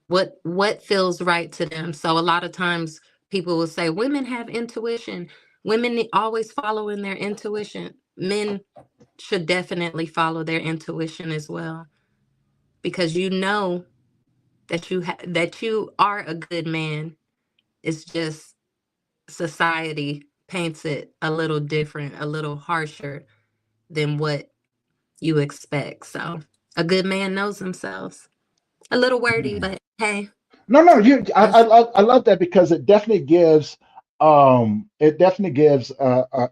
what feels right to them. So a lot of times people will say women have intuition. Women always following their intuition. Men should definitely follow their intuition as well, because you know that that you are a good man. It's just society paints it a little different, a little harsher than what you expect. So a good man knows themselves. A little wordy, Yeah. but hey, No, that's I love that because it definitely gives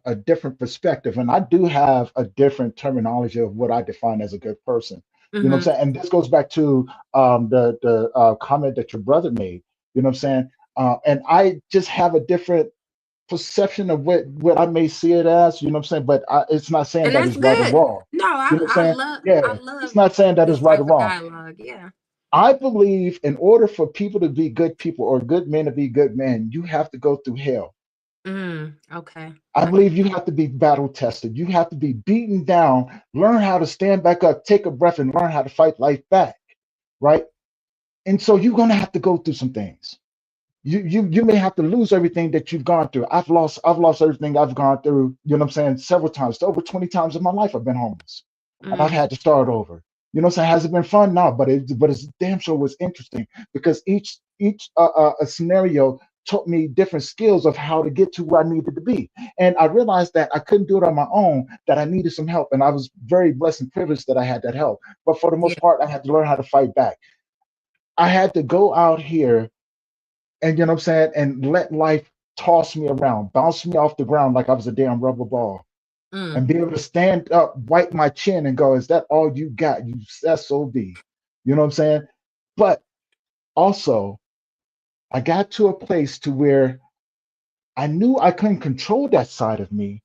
a different perspective, and I do have a different terminology of what I define as a good person. You know what mm-hmm. I'm saying? And this goes back to the comment that your brother made. You know what I'm saying? And I just have a different perception of what I may see it as. You know what I'm saying? But it's not saying And that that's it's right or good. wrong. No, You know what I'm saying? I Yeah, love it's not saying that it's this right or type of wrong. dialogue. Yeah. I believe in order for people to be good people or good men to be good men, you have to go through hell. Okay. I I get believe you have to be battle tested. You have to be beaten down, learn how to stand back up, take a breath, and learn how to fight life back. Right. And so you're gonna have to go through some things. You may have to lose everything that you've gone through. I've lost everything I've gone through, you know what I'm saying, several times. Over 20 times in my life I've been homeless. And I've mm, had to start over. You know what I'm saying? Has it been fun? No, but it's damn sure was interesting because each a scenario taught me different skills of how to get to where I needed to be. And I realized that I couldn't do it on my own, that I needed some help. And I was very blessed and privileged that I had that help. But for the yeah. most part, I had to learn how to fight back. I had to go out here and you know what I'm saying, and let life toss me around, bounce me off the ground like I was a damn rubber ball, Mm, and be able to stand up, wipe my chin, and go, "Is that all you got, you SOB?" You know what I'm saying? But also, I got to a place to where I knew I couldn't control that side of me,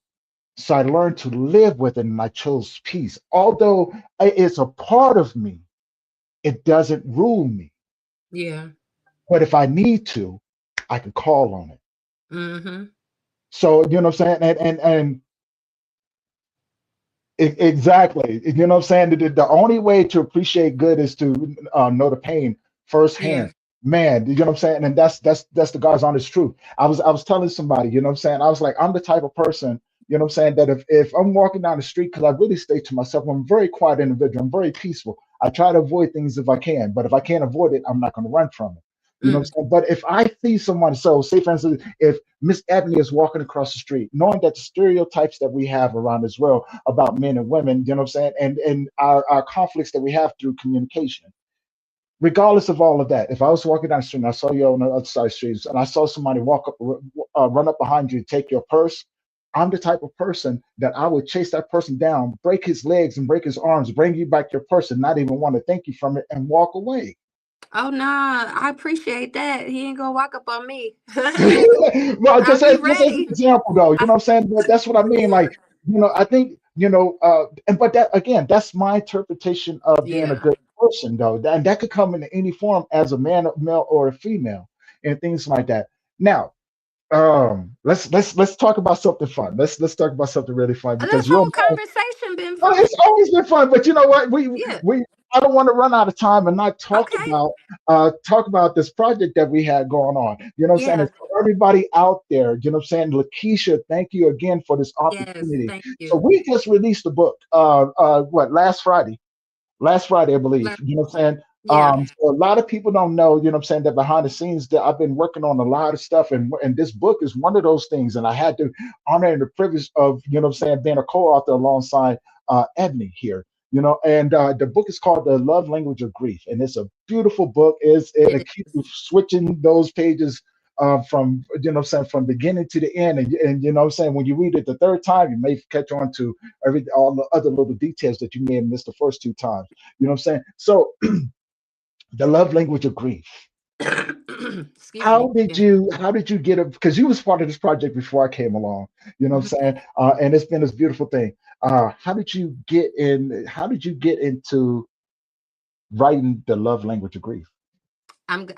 so I learned to live with it, and I chose peace. Although it's a part of me, it doesn't rule me. yeah. But if I need to, I can call on it. Mm-hmm. So you know what I'm saying, and exactly. You know what I'm saying? The only way to appreciate good is to know the pain Yeah. firsthand. Man, you know what I'm saying? And that's the God's honest truth. I was telling somebody, you know what I'm saying? I was like, I'm the type of person, you know what I'm saying, that if I'm walking down the street, because I really stay to myself, I'm a very quiet individual, I'm very peaceful. I try to avoid things if I can, but if I can't avoid it, I'm not going to run from it. You know what Mm, I'm saying? But if I see someone, so say for instance, if Miss Ebony is walking across the street, knowing that the stereotypes that we have around as well about men and women, you know what I'm saying, and our conflicts that we have through communication. Regardless of all of that, if I was walking down the street and I saw you on the other side of the street and I saw somebody walk up, run up behind you, take your purse, I'm the type of person that I would chase that person down, break his legs and break his arms, bring you back your purse, and not even want to thank you from it and walk away. oh nah, I appreciate that. He ain't gonna walk up on me. Well, I'll be just as an ready. example, though, you I, know what I'm saying? But that's what I mean. Like, I think, and but that again, that's my interpretation of being a yeah. good person, though, and that could come in any form as a man, male, or a female, and things like that. Now, let's talk about something fun. Let's talk about something really fun This because whole conversation been oh, fun. it's always been fun, but you know what? We Yeah. we I don't want to run out of time and not Okay. talk about this project that we had going on. You know what I'm saying? Yeah. And for everybody out there, you know what I'm saying? Lakeisha, thank you again for this Yes. opportunity. Thank So you. we just released the book what last Friday, I believe. Love- You know what I'm saying? Yeah. So a lot of people don't know, you know what I'm saying, that behind the scenes that I've been working on a lot of stuff, and this book is one of those things. And I had to honor and the privilege of, you know what I'm saying, being a co-author alongside Ebony here. And the book is called The Love Language of Grief, and it's a beautiful book. It'll It keep is. you switching those pages from what I'm saying, from beginning to the end, and you know what I'm saying, when you read it the third time, you may catch on to all the other little details that you may have missed the first two times. You know what I'm saying? So the love language of grief. Excuse me. Yeah. How did you get it? Because you was part of this project before I came along. You know what Mhm. I'm saying? And it's been this beautiful thing. How did you get into writing the love language of grief?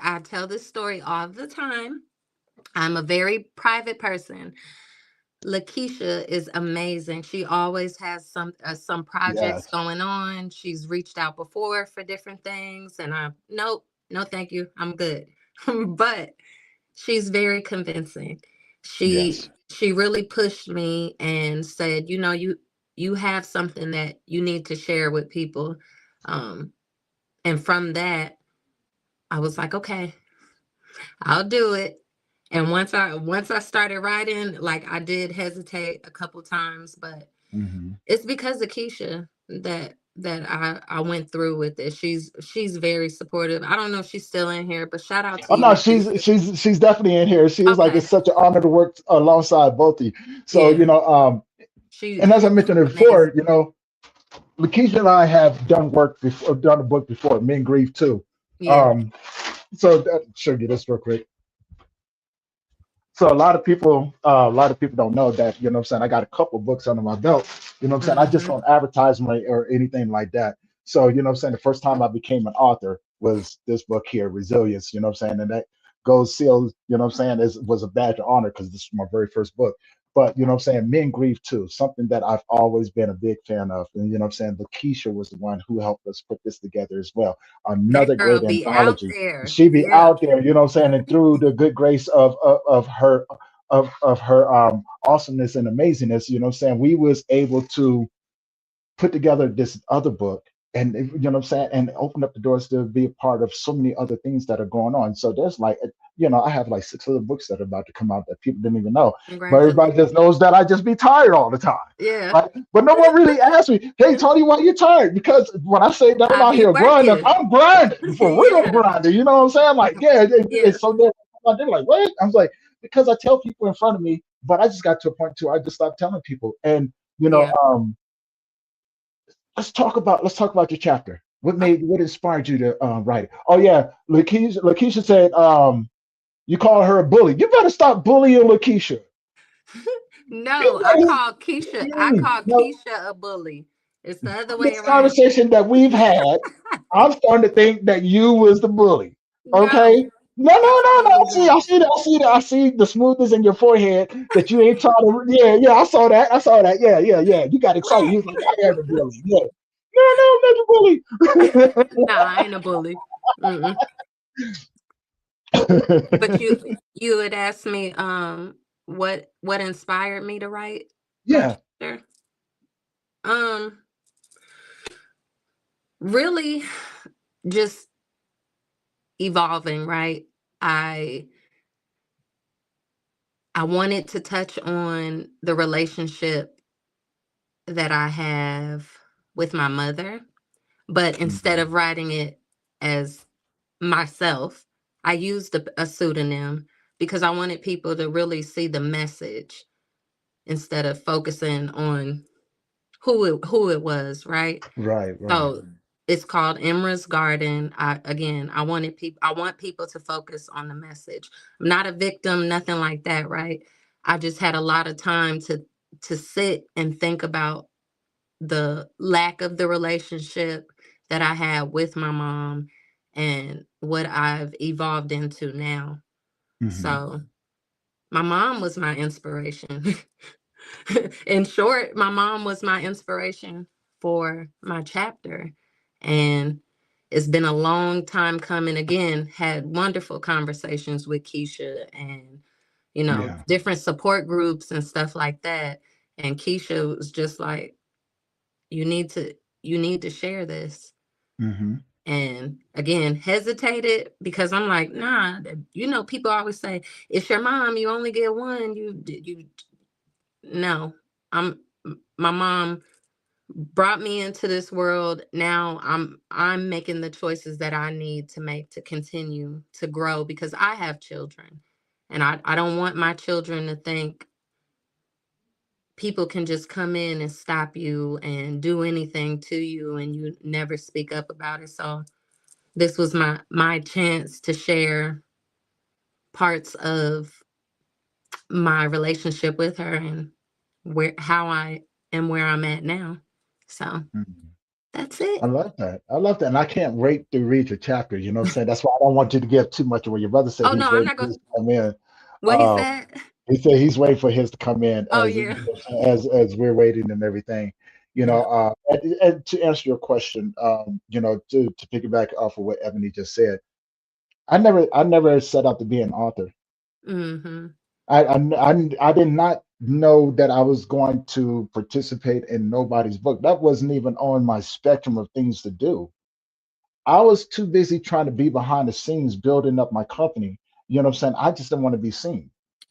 I tell this story all the time. I'm a very private person. Lakeisha is amazing. She always has some projects Yes. going on. She's reached out before for different things, and I nope, no, thank you, I'm good. But she's very convincing. Yes. She really pushed me and said, you have something that you need to share with people, um, and from that, I was like, okay, I'll do it. And once I started writing, like I did hesitate a couple times, but Hmm. it's because of Keisha that I went through with it. She's very supportive. I don't know if she's still in here, but shout out to Oh you, no, Lakeisha. she's definitely in here. She was like, Okay. it's such an honor to work alongside both of you. So, Yeah. and as I She's mentioned before, amazing. Lakeisha and I have done work before, done a book before, Men Grieve Too. Yeah. Um, so show you this real quick. So a lot of people don't know that, what I'm saying, I got a couple books under my belt, what I'm saying. I just Hmm. don't advertise my or anything like that. So, what I'm saying, the first time I became an author was this book here, Resilience, what I'm saying, and that gold seal, what I'm saying, was a badge of honor because this was my very first book. But what I'm saying, Men Grieve Too, something that I've always been a big fan of. And what I'm saying, Lakeisha was the one who helped us put this together as well. That Another girl great be out anthology. there. She be Yeah. out there, what I'm saying, and through the good grace of her awesomeness and amazingness, what I'm saying, we was able to put together this other book and what I'm saying, and open up the doors to be a part of so many other things that are going on. So there's like, I have like 6 other books that are about to come out that people didn't even know, but everybody Congratulations. just knows that I just be tired all the time. Yeah. Right? But no one really asks me, hey Tony, why you tired? Because when I say that I'm I out be here grinding, working. I'm grinding for real Yeah. grinding. You know what I'm saying? Like, yeah, Yeah. it's so they're like, what? I was like, because I tell people in front of me, but I just got to a point too, I just stopped telling people. And you know, Yeah. um, let's talk about your chapter. What inspired you to write it? Oh yeah, Lakeisha said you call her a bully. You better stop bullying Lakeisha. No, I call Keisha. I call No, Keisha a bully. It's the other from way this around. conversation that we've had, I'm starting to think that you was the bully. No, Okay. No, no, no, no. absolutely not. I see the smoothness in your forehead that you ain't trying to. Yeah, yeah. I saw that. I saw that. Yeah, yeah, yeah. You got excited. What? You was like, I am a bully. Yeah. No, no, I'm not a Nah, I ain't a bully. Mm-mm. But bully. you had asked me what inspired me to write my Yeah. chapter. Um, really just evolving, right? I I wanted to touch on the relationship that I have with my mother, but instead Mhm. of writing it as myself, I used a pseudonym because I wanted people to really see the message instead of focusing on who it was, right? Right, right. So it's called Emrah's Garden. I want people to focus on the message. I'm not a victim, nothing like that, right? I just had a lot of time to sit and think about the lack of the relationship that I had with my mom and what I've evolved into now. Hmm. So my mom was my inspiration. In short, my mom was my inspiration for my chapter. And it's been a long time coming. Again, had wonderful conversations with Keisha and, Yeah. different support groups and stuff like that. And Keisha was just like, you need to you need to share this. Hmm. And again, hesitated because I'm like, nah, people always say, it's your mom, you only get one. You no. I'm My mom brought me into this world. Now I'm making the choices that I need to make to continue to grow because I have children. And I don't want my children to think people can just come in and stop you and do anything to you and you never speak up about it. So this was my chance to share parts of my relationship with her and how I am where I'm at now. So that's I it. love that. I love that. And I can't wait to read your chapter. You know what I'm saying? That's why I don't want you to give too much away. Your brother said Oh he's no, I'm waiting not for going. his to come in. What he Uh, said? he said he's waiting for his to come in Oh as yeah, as we're waiting and everything. yeah. And to answer your question, to piggyback off of what Ebony just said, I never set out to be an author. Mm-hmm. I did not know that I was going to participate in nobody's book. That wasn't even on my spectrum of things to do. I was too busy trying to be behind the scenes building up my company. You know what I'm saying? I just didn't want to be seen.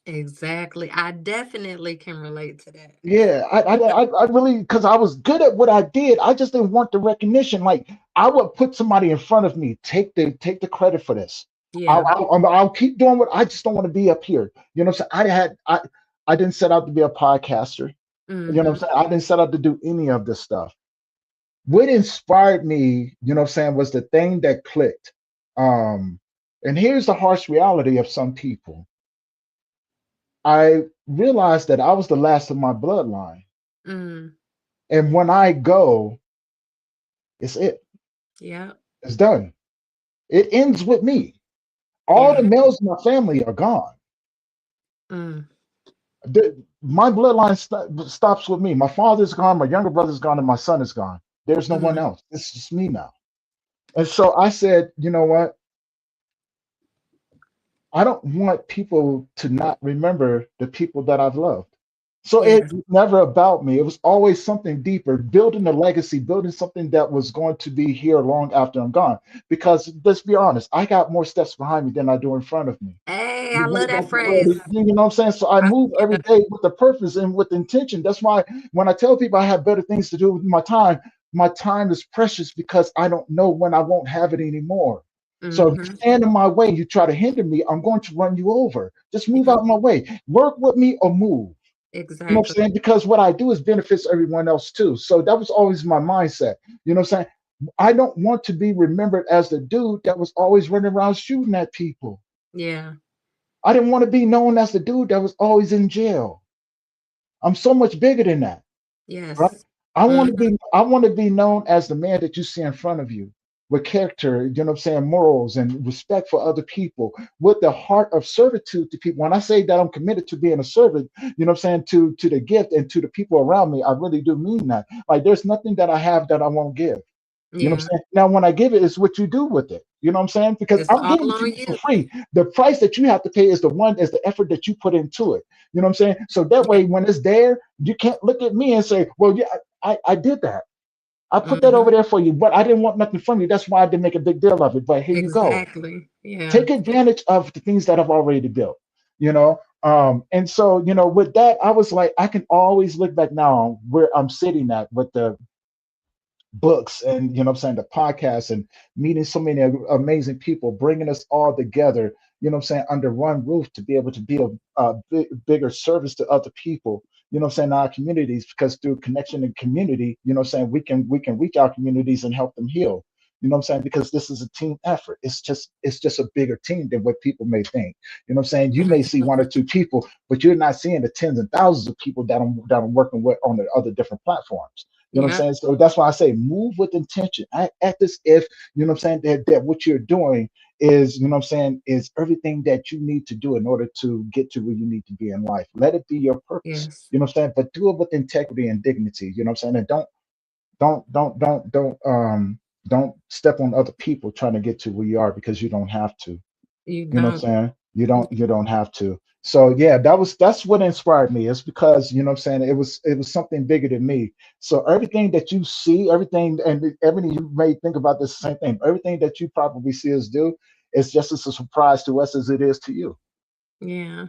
Exactly. I definitely can relate to that. Yeah, I really, because I was good at what I did. I just didn't want the recognition. Like I would put somebody in front of me, take the credit for this. Yeah. I'll keep doing what I just don't want to be up here. You know what I'm saying? I didn't set out to be a podcaster. You know what I'm Mm-hmm. saying? I didn't set out to do any of this stuff. What inspired me, you know what I'm saying, was the thing that clicked. Um, and here's the harsh reality of some people. I realized that I was the last of my bloodline. Mm. And when I go, it's it. Yeah. It's done. It ends with me. All the Yeah. males in my family are gone. Mm. My bloodline stops with me. My father's gone, my younger brother's gone, and my son is gone. There's no one Mm. else. It's just me now. And so I said, you know what? I don't want people to not remember the people that I've loved. So it Yes. never about me. It was always something deeper, building a legacy, building something that was going to be here long after I'm gone. Because let's be honest, I got more steps behind me than I do in front of me. Hey, I You love heard that that phrase. already. You know what I'm saying? So I move every Yeah. day with a purpose and with intention. That's why when I tell people I have better things to do with my time is precious because I don't know when I won't have it anymore. So if you Mm-hmm. stand in my way, you try to hinder me, I'm going to run you over. Just move Yeah. out of my way. Work with me or move. You know what I'm Exactly. saying? Because what I do is benefits everyone else too. So that was always my mindset. You know what I'm saying? I don't want to be remembered as the dude that was always running around shooting at people. Yeah. I didn't want to be known as the dude that was always in jail. I'm so much bigger than that, right? Yes. I want to Mm-hmm. be known as the man that you see in front of you with character, you know what I'm saying, morals and respect for other people, with the heart of servitude to people. When I say that I'm committed to being a servant, you know what I'm saying, to the gift and to the people around me, I really do mean that. Like there's nothing that I have that I won't give. You know what Yeah. I'm saying? Now, when I give it, it's what you do with it. You know what I'm saying? Because It's I'm all giving it to on you for you. free. The price that you have to pay is the effort that you put into it. You know what I'm saying? So that Yeah. way, when it's there, you can't look at me and say, "Well, yeah, I did that. I put that Mm-hmm. over there for you, but I didn't want nothing from you. That's why I didn't make a big deal of it. But here you go. Exactly. Yeah. Take advantage of the things that I've already built." You know. And so, you know, with that, I was like, I can always look back now on where I'm sitting at with the books and you know what I'm saying the podcast and meeting so many amazing people, bringing us all together, you know what I'm saying, under one roof to be able to be a bigger service to other people, you know what I'm saying, in our communities, because through connection and community, you know what I'm saying, we can reach our communities and help them heal. You know what I'm saying? Because this is a team effort. It's just a bigger team than what people may think. You know what I'm saying? You may see one or Absolutely. two people, but you're not seeing the tens and thousands of people that I'm working with on the other different platforms. You know what I'm Yep. saying? So that's why I say move with intention. I act as if, you know what I'm saying, that what you're doing is, you know what I'm saying, is everything that you need to do in order to get to where you need to be in life. Let it be your purpose. Yes. You know what I'm saying? But do it with integrity and dignity. You know what I'm saying? And don't step on other people trying to get to where you are because you don't have to. You You know what I'm don't. saying? You don't have to. So yeah, that's what inspired me. It's because, you know what I'm saying, it was something bigger than me. So everything that you see, everything and everything you may think about the same thing, everything that you probably see us do is just as a surprise to us as it is to you. Yeah.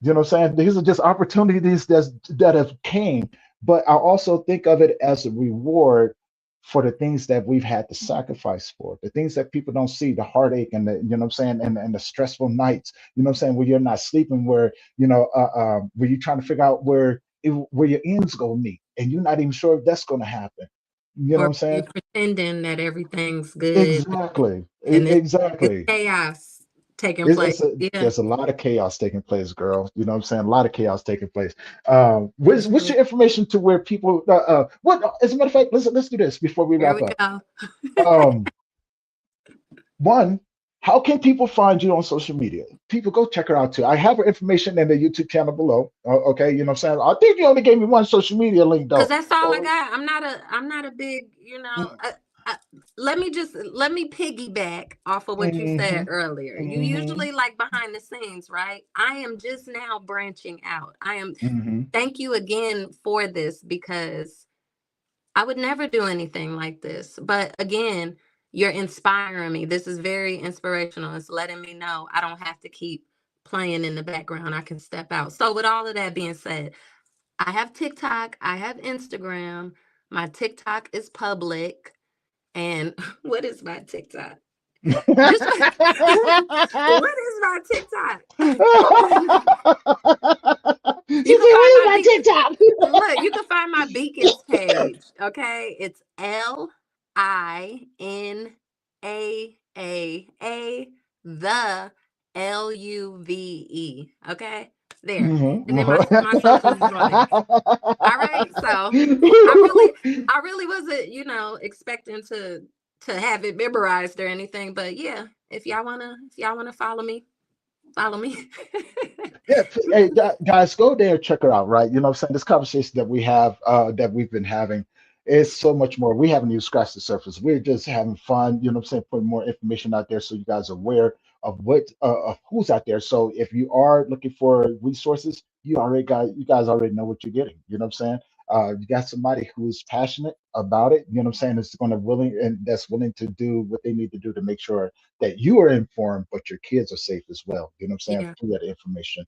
You know what I'm saying? These are just opportunities that have came, but I also think of it as a reward for the things that we've had to sacrifice for, the things that people don't see, the heartache and the, you know what I'm saying, and the stressful nights, you know what I'm saying, where you're not sleeping, where, where you're trying to figure out where your ends go meet, and you're not even sure if that's going to happen. You know what Or I'm you saying? pretending that everything's good Exactly. and it's Exactly. chaos taking It's, place. it's a, Yeah. there's a lot of chaos taking place, girl. You know what I'm saying? A lot of chaos taking place. What's Mhm. your information to where people? What? As a matter of fact, let's do this before we Here wrap we up. go. Um, One, how can people find you on social media? People go check her out too. I have her information in the YouTube channel below. Okay, you know what I'm saying? I think you only gave me one social media link Cause though. that's all I So, got. I'm not a big, I, let me piggyback off of what you said mm-hmm, earlier. You mm-hmm, usually like behind the scenes, right? I am just now branching out. mm-hmm, Thank you again for this because I would never do anything like this. But again, you're inspiring me. This is very inspirational. It's letting me know I don't have to keep playing in the background, I can step out. So with all of that being said, I have TikTok, I have Instagram. My TikTok is public. And what is my TikTok? Just what is my TikTok? She said, "Where's my TikTok?" Look, you can find my Beacons page. Okay, it's LINAAA the LUVE. Okay, there, and then my socials is on there. All right, so I really wasn't, expecting to have it memorized or anything, but yeah, if y'all wanna follow me, follow me. Yeah, hey, guys, go there and check her out, right? You know what I'm saying? This conversation that we have, that we've been having is so much more. We haven't even scratched the surface. We're just having fun, you know what I'm saying? Putting more information out there so you guys are aware of of who's out there. So if you are looking for resources, you guys already know what you're getting. You know what I'm saying? You got somebody who's passionate about it, you know what I'm saying, is going to willing and that's willing to do what they need to do to make sure that you are informed, but your kids are safe as well. You know what I'm saying? Yeah. Through that information.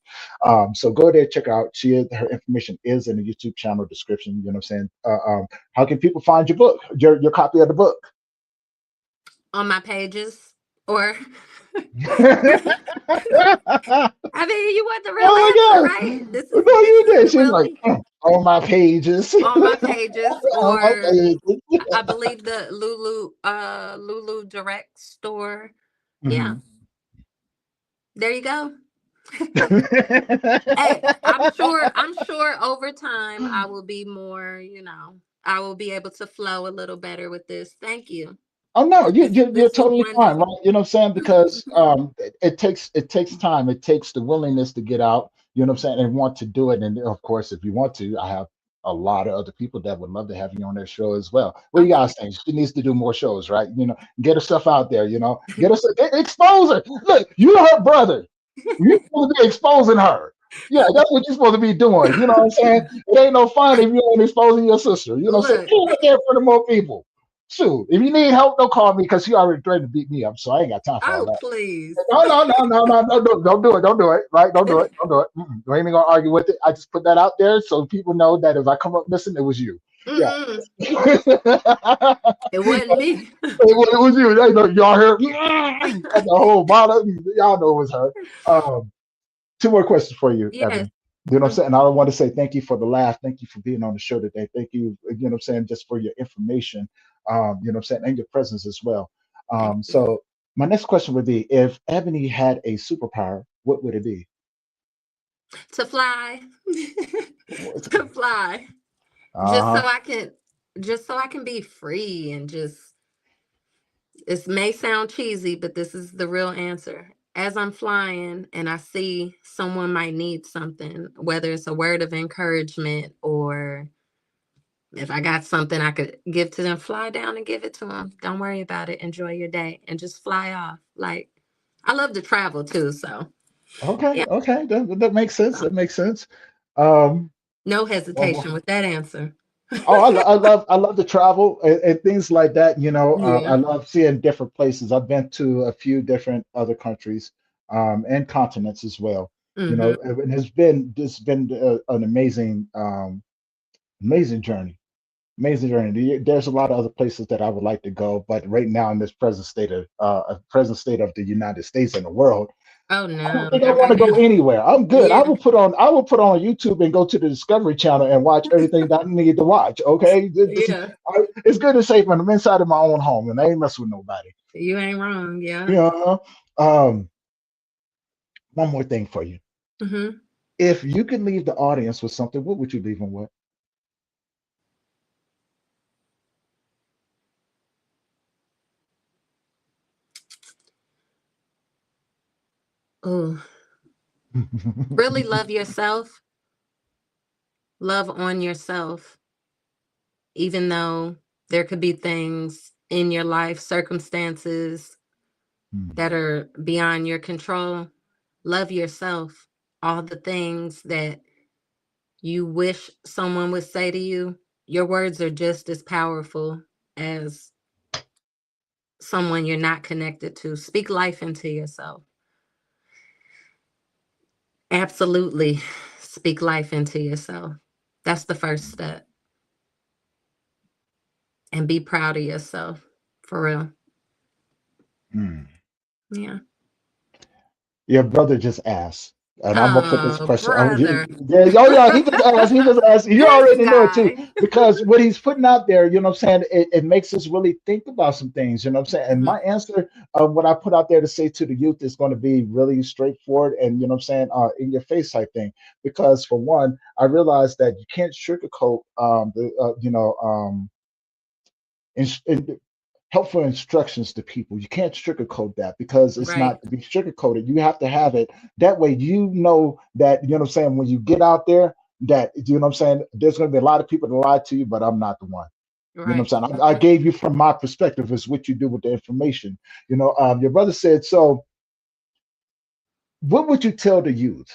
So go there, check out. Her information is in the YouTube channel description. You know what I'm saying? How can people find your book, your copy of the book? On my pages, or Oh I mean, you want the real my answer, God! right? This No, is you did. She's like, really on my pages. on my pages, On my or pages. I believe the Lulu Direct store. Yeah, Mhm. there you go. Hey, I'm sure over time I will be more, I will be able to flow a little better with this. Thank you. Oh no, you're This was totally fine, right? wonderful. You know what I'm saying? Because it takes time. It takes the willingness to get out, you know what I'm saying, and want to do it. And of course, if you want to, I have a lot of other people that would love to have you on their show as well. What do you Okay. guys think? She needs to do more shows, right? You know, get her stuff out there, get her expose her. Look, you're her brother. You're supposed to be exposing her. Yeah, that's what you're supposed to be doing. You know what I'm saying? It ain't no fun if you ain't exposing your sister. You know what I'm saying? Look, Get out there in front of more people. Shoot, if you need help, don't call me because she already threatened to beat me up. So I ain't got time for all oh that. please. No, no, no, no, no, no, don't do it. Don't do it. Right? Don't do it. Don't do it. We ain't even gonna argue with it. I just put that out there so people know that if I come up missing, it was you. Yeah. Mm-mm. it It wasn't me. was you. Y'all heard the whole bottle. Y'all know it was her. Two more questions for you, Yes. Ebony. You know what I'm Mhm. saying? I want to say thank you for the laugh. Thank you for being on the show today. Thank you, you know what I'm saying, just for your information, you know what I'm saying, and your presence as well. Thank you. So my next question would be if Ebony had a superpower, what would it be? To fly. To fly. Just so Uh-huh. I can be free and just, it may sound cheesy, but this is the real answer. As I'm flying and I see someone might need something, whether it's a word of encouragement or if I got something I could give to them, fly down and give it to them. Don't worry about it. Enjoy your day and just fly off. Like, I love to travel too. So, Okay, yeah, okay. That makes sense. so That makes sense. Um, no one more. hesitation with that answer. Oh, I love to travel and things like that. I Yeah. love seeing different places. I've been to a few different other countries, and continents as well. Hmm. And it's been an amazing journey. Amazing journey. There's a lot of other places that I would like to go, but right now in this present state of the United States and the world, Oh I don't no, think I not want right to go now. anywhere. I'm good. I Yeah. will put on YouTube and go to the Discovery Channel and watch everything that I need to watch. Okay, Yeah. it's good and safe when I'm inside of my own home and I ain't messing with nobody. You ain't wrong. Yeah. You know. Um, one more thing for you. Hmm. If you could leave the audience with something, what would you leave them with? Oh, really love yourself. Love on yourself, even though there could be things in your life, circumstances that are beyond your control. Love yourself. All the things that you wish someone would say to you, your words are just as powerful as someone you're not connected to. Speak life into yourself. Absolutely. Speak life into yourself. That's the first step. And be proud of yourself. For real. Hmm. Yeah. Your brother just asked, and I'm gonna put this Oh, question. brother. Yeah, oh yeah, he just asked. He just asked. You This already know it too, guy. because what he's putting out there, you know what I'm saying, it makes us really think about some things. You know what I'm saying. And Mhm. my answer, what I put out there to say to the youth, is going to be really straightforward and you know what I'm saying, in your face type thing. Because for one, I realized that you can't sugarcoat in, in, helpful instructions to people. You can't sugarcoat that because it's Right. not to be sugarcoated. You have to have it. That way you know that, you know what I'm saying, when you get out there, that you know what I'm saying, there's gonna be a lot of people that lie to you, but I'm not the one. You know Right. what I'm saying? I gave you from my perspective is what you do with the information. Your brother said, so what would you tell the youth?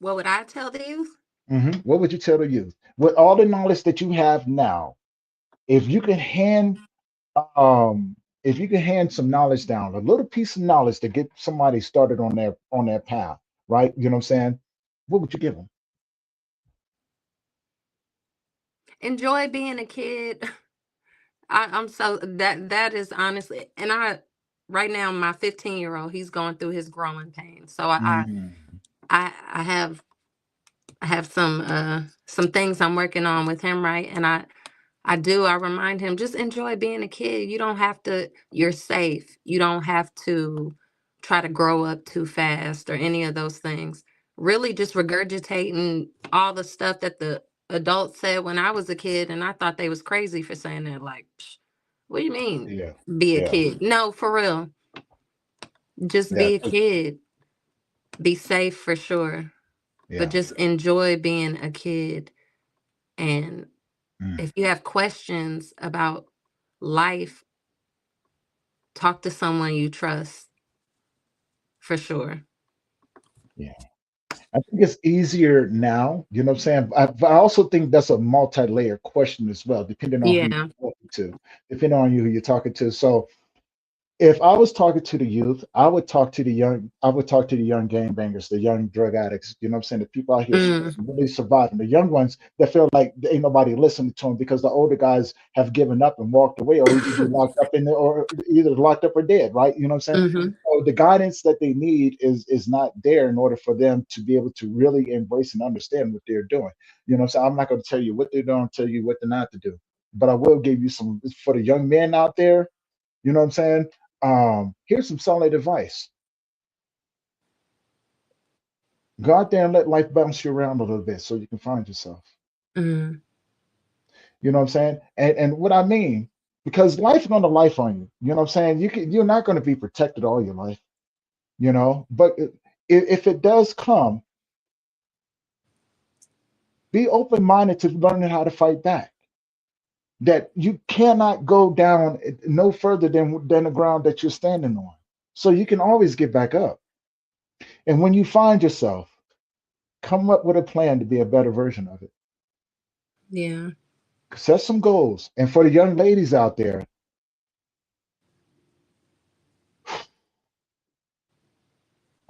What would I tell the youth? What would you tell the youth? With all the knowledge that you have now, if you could hand um if you can hand some knowledge down, a little piece of knowledge to get somebody started on their path, right? You know what I'm saying? What would you give them? Enjoy being a kid. I'm so that is honestly, and I right now my 15-year-old, he's going through his growing pains. So Mm, I have some things I'm working on with him, right? And I remind him, just enjoy being a kid. You don't have to, you're safe. You don't have to try to grow up too fast or any of those things. Really just regurgitating all the stuff that the adults said when I was a kid, and I thought they was crazy for saying that. Like, "Psh, what do you mean yeah, be a yeah, kid?" No, for real. Just yeah, be a kid. Be safe for sure. But yeah. just enjoy being a kid. And Mm, if you have questions about life, talk to someone you trust for sure. yeah. I think it's easier now, you know what I'm saying? But I also think that's a multi-layered question as well, depending on who Yeah. you're talking to, depending on who you're talking to. So if I was talking to the youth, I would talk to the young gangbangers, the young drug addicts, you know what I'm saying? The people out here Mm, really surviving, the young ones that feel like there ain't nobody listening to them because the older guys have given up and walked away, or either be locked up or either locked up or dead, right? You know what I'm saying? hmm. So the guidance that they need is not there in order for them to be able to really embrace and understand what they're doing. You know what I'm saying? I'm not going to tell you what they're doing, tell you what they're not to do. But I will give you some for the young men out there, you know what I'm saying? Here's some solid advice. Go out there and let life bounce you around a little bit so you can find yourself. Mm, You know what I'm saying? And what I mean, because life is gonna life on you. You know what I'm saying? You're not gonna be protected all your life, you know. But if it does come, be open-minded to learning how to fight back. That you cannot go down no further than the ground that you're standing on. So you can always get back up. And when you find yourself, come up with a plan to be a better version of it. yeah. Set some goals. And for the young ladies out there,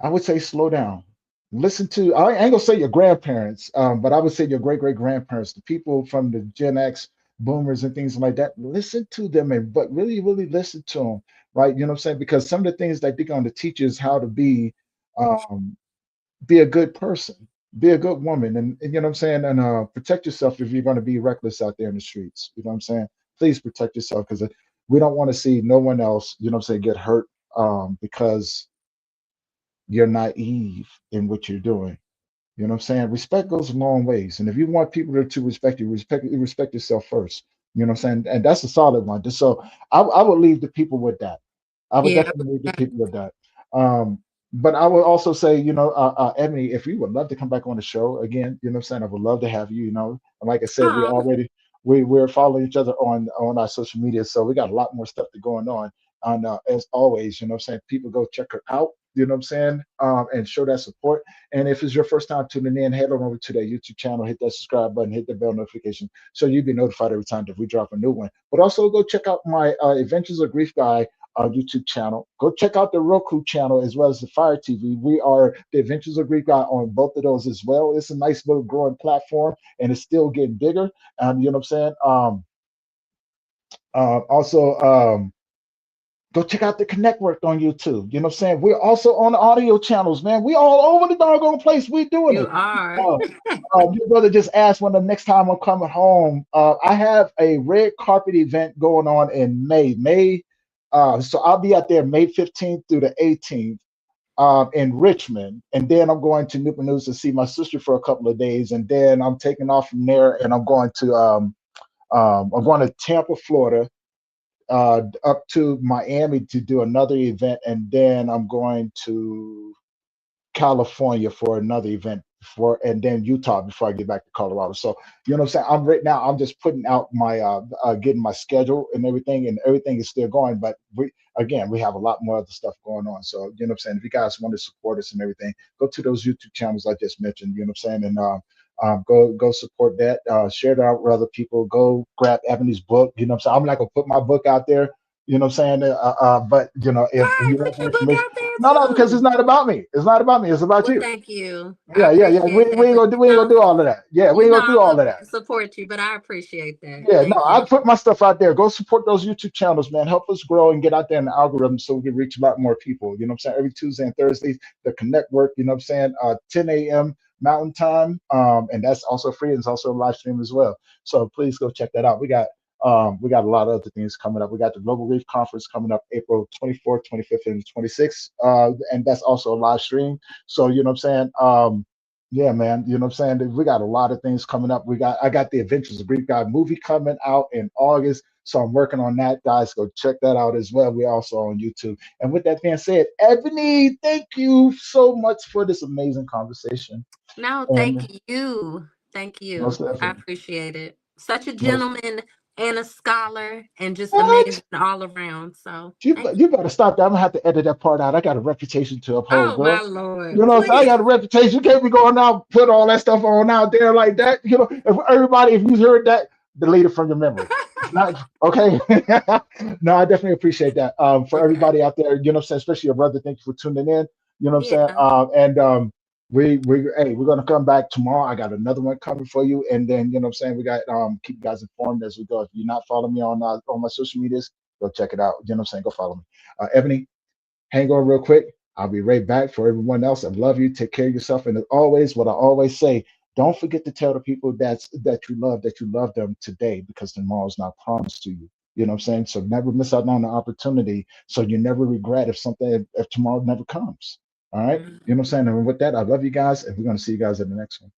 I would say slow down. Listen to, I ain't gonna say your grandparents, but I would say your great great grandparents, the people from the Gen X boomers and things like that. Listen to them, and but really, really listen to them, right? You know what I'm saying? Because some of the things that they're going to teach is how to um, be a good person, be a good woman, and you know what I'm saying, and protect yourself if you're going to be reckless out there in the streets. You know what I'm saying? Please protect yourself because we don't want to see no one else, you know what I'm saying, get hurt because you're naive in what you're doing. You know what I'm saying? Respect goes a long ways, and if you want people to respect you, respect yourself first. You know what I'm saying? And that's a solid one. So I would leave the people with that. I would Yeah. definitely leave the people with that. Um, but I would also say, Ebony, if you would love to come back on the show again, you know what I'm saying? I would love to have you. You know, and like I said, Oh, we're following each other on our social media, so we got a lot more stuff to going on. And as always, you know what I'm saying? People go check her out. You know what I'm saying? And show that support. And if it's your first time tuning in, head on over to that YouTube channel, hit that subscribe button, hit the bell notification so you'll be notified every time that we drop a new one. But also go check out my Adventures of Grief guy YouTube channel. Go check out the Roku channel as well as the Fire TV. We are the Adventures of Greek God on both of those as well. It's a nice little growing platform, and it's still getting bigger. You know what I'm saying? Also, go check out the Connect Work on YouTube. You know what I'm saying? We're also on the audio channels, man. We all over the doggone place. We doing You it. are. Your brother just asked when the next time I'm coming home. I have a red carpet event going on in May. So I'll be out there May 15th through the 18th in Richmond. And then I'm going to Newport News to see my sister for a couple of days. And then I'm taking off from there and I'm going to Tampa, Florida, up to Miami to do another event. And then I'm going to California for another event and then Utah before I get back to Colorado. So, you know what I'm saying? I'm just putting out my, getting my schedule and everything is still going. But we have a lot more other stuff going on. So, you know what I'm saying? If you guys want to support us and everything, go to those YouTube channels I just mentioned, you know what I'm saying? And go support that, share it out with other people, go grab Ebony's book. You know what I'm saying? I'm not going to put my book out there. You know what I'm saying? But you know, if you want Put your book information, out there no, because too. it's not about me. It's not about me. It's about Well, you. thank you. I Yeah. appreciate that. We ain't But gonna do all of that. Yeah, we you ain't know, gonna do I all love of that. to support you, but I appreciate that. Yeah, no, Thank I you. put my stuff out there. Go support those YouTube channels, man. Help us grow and get out there in the algorithm so we can reach a lot more people. You know what I'm saying? Every Tuesday and Thursdays, the Connect Work, you know what I'm saying? 10 a.m. Mountain Time. And that's also free and it's also a live stream as well. So please go check that out. We got a lot of other things coming up. We got the Global Reef Conference coming up April 24th, 25th, and 26th. And that's also a live stream. So you know what I'm saying? Yeah, man. You know what I'm saying? We got a lot of things coming up. I got the Adventures of Greek God movie coming out in August. So I'm working on that, guys. Go check that out as well. We're also on YouTube. And with that being said, Ebony, thank you so much for this amazing conversation. No, And thank you. Thank most you. I definitely, appreciate it. Such a most gentleman and a scholar and just amazing what? all around. So thank You better stop that. I'm gonna have to edit that part out. I got a reputation to you. uphold, Oh my girl. Lord. You know, so I Please. got a reputation. You can't be going out, put all that stuff on out there like that. You know, if everybody, if you heard that, delete it from your memory. It's not okay. No, I definitely appreciate that. For Okay. everybody out there, you know what I'm saying, especially your brother, thank you for tuning in. You know what I'm saying? Yeah. We're gonna come back tomorrow. I got another one coming for you, and then you know what I'm saying, we got keep you guys informed as we go. If you're not following me on my social medias, go check it out. You know what I'm saying? Go follow me. Ebony, hang on real quick. I'll be right back. For everyone else, I love you. Take care of yourself. And as always, what I always say, don't forget to tell the people that you love them today because tomorrow's not promised to you. You know what I'm saying? So never miss out on the opportunity. So you never regret if tomorrow never comes. All right. You know what I'm Mhm. saying? And with that, I love you guys, and we're gonna see you guys in the next one.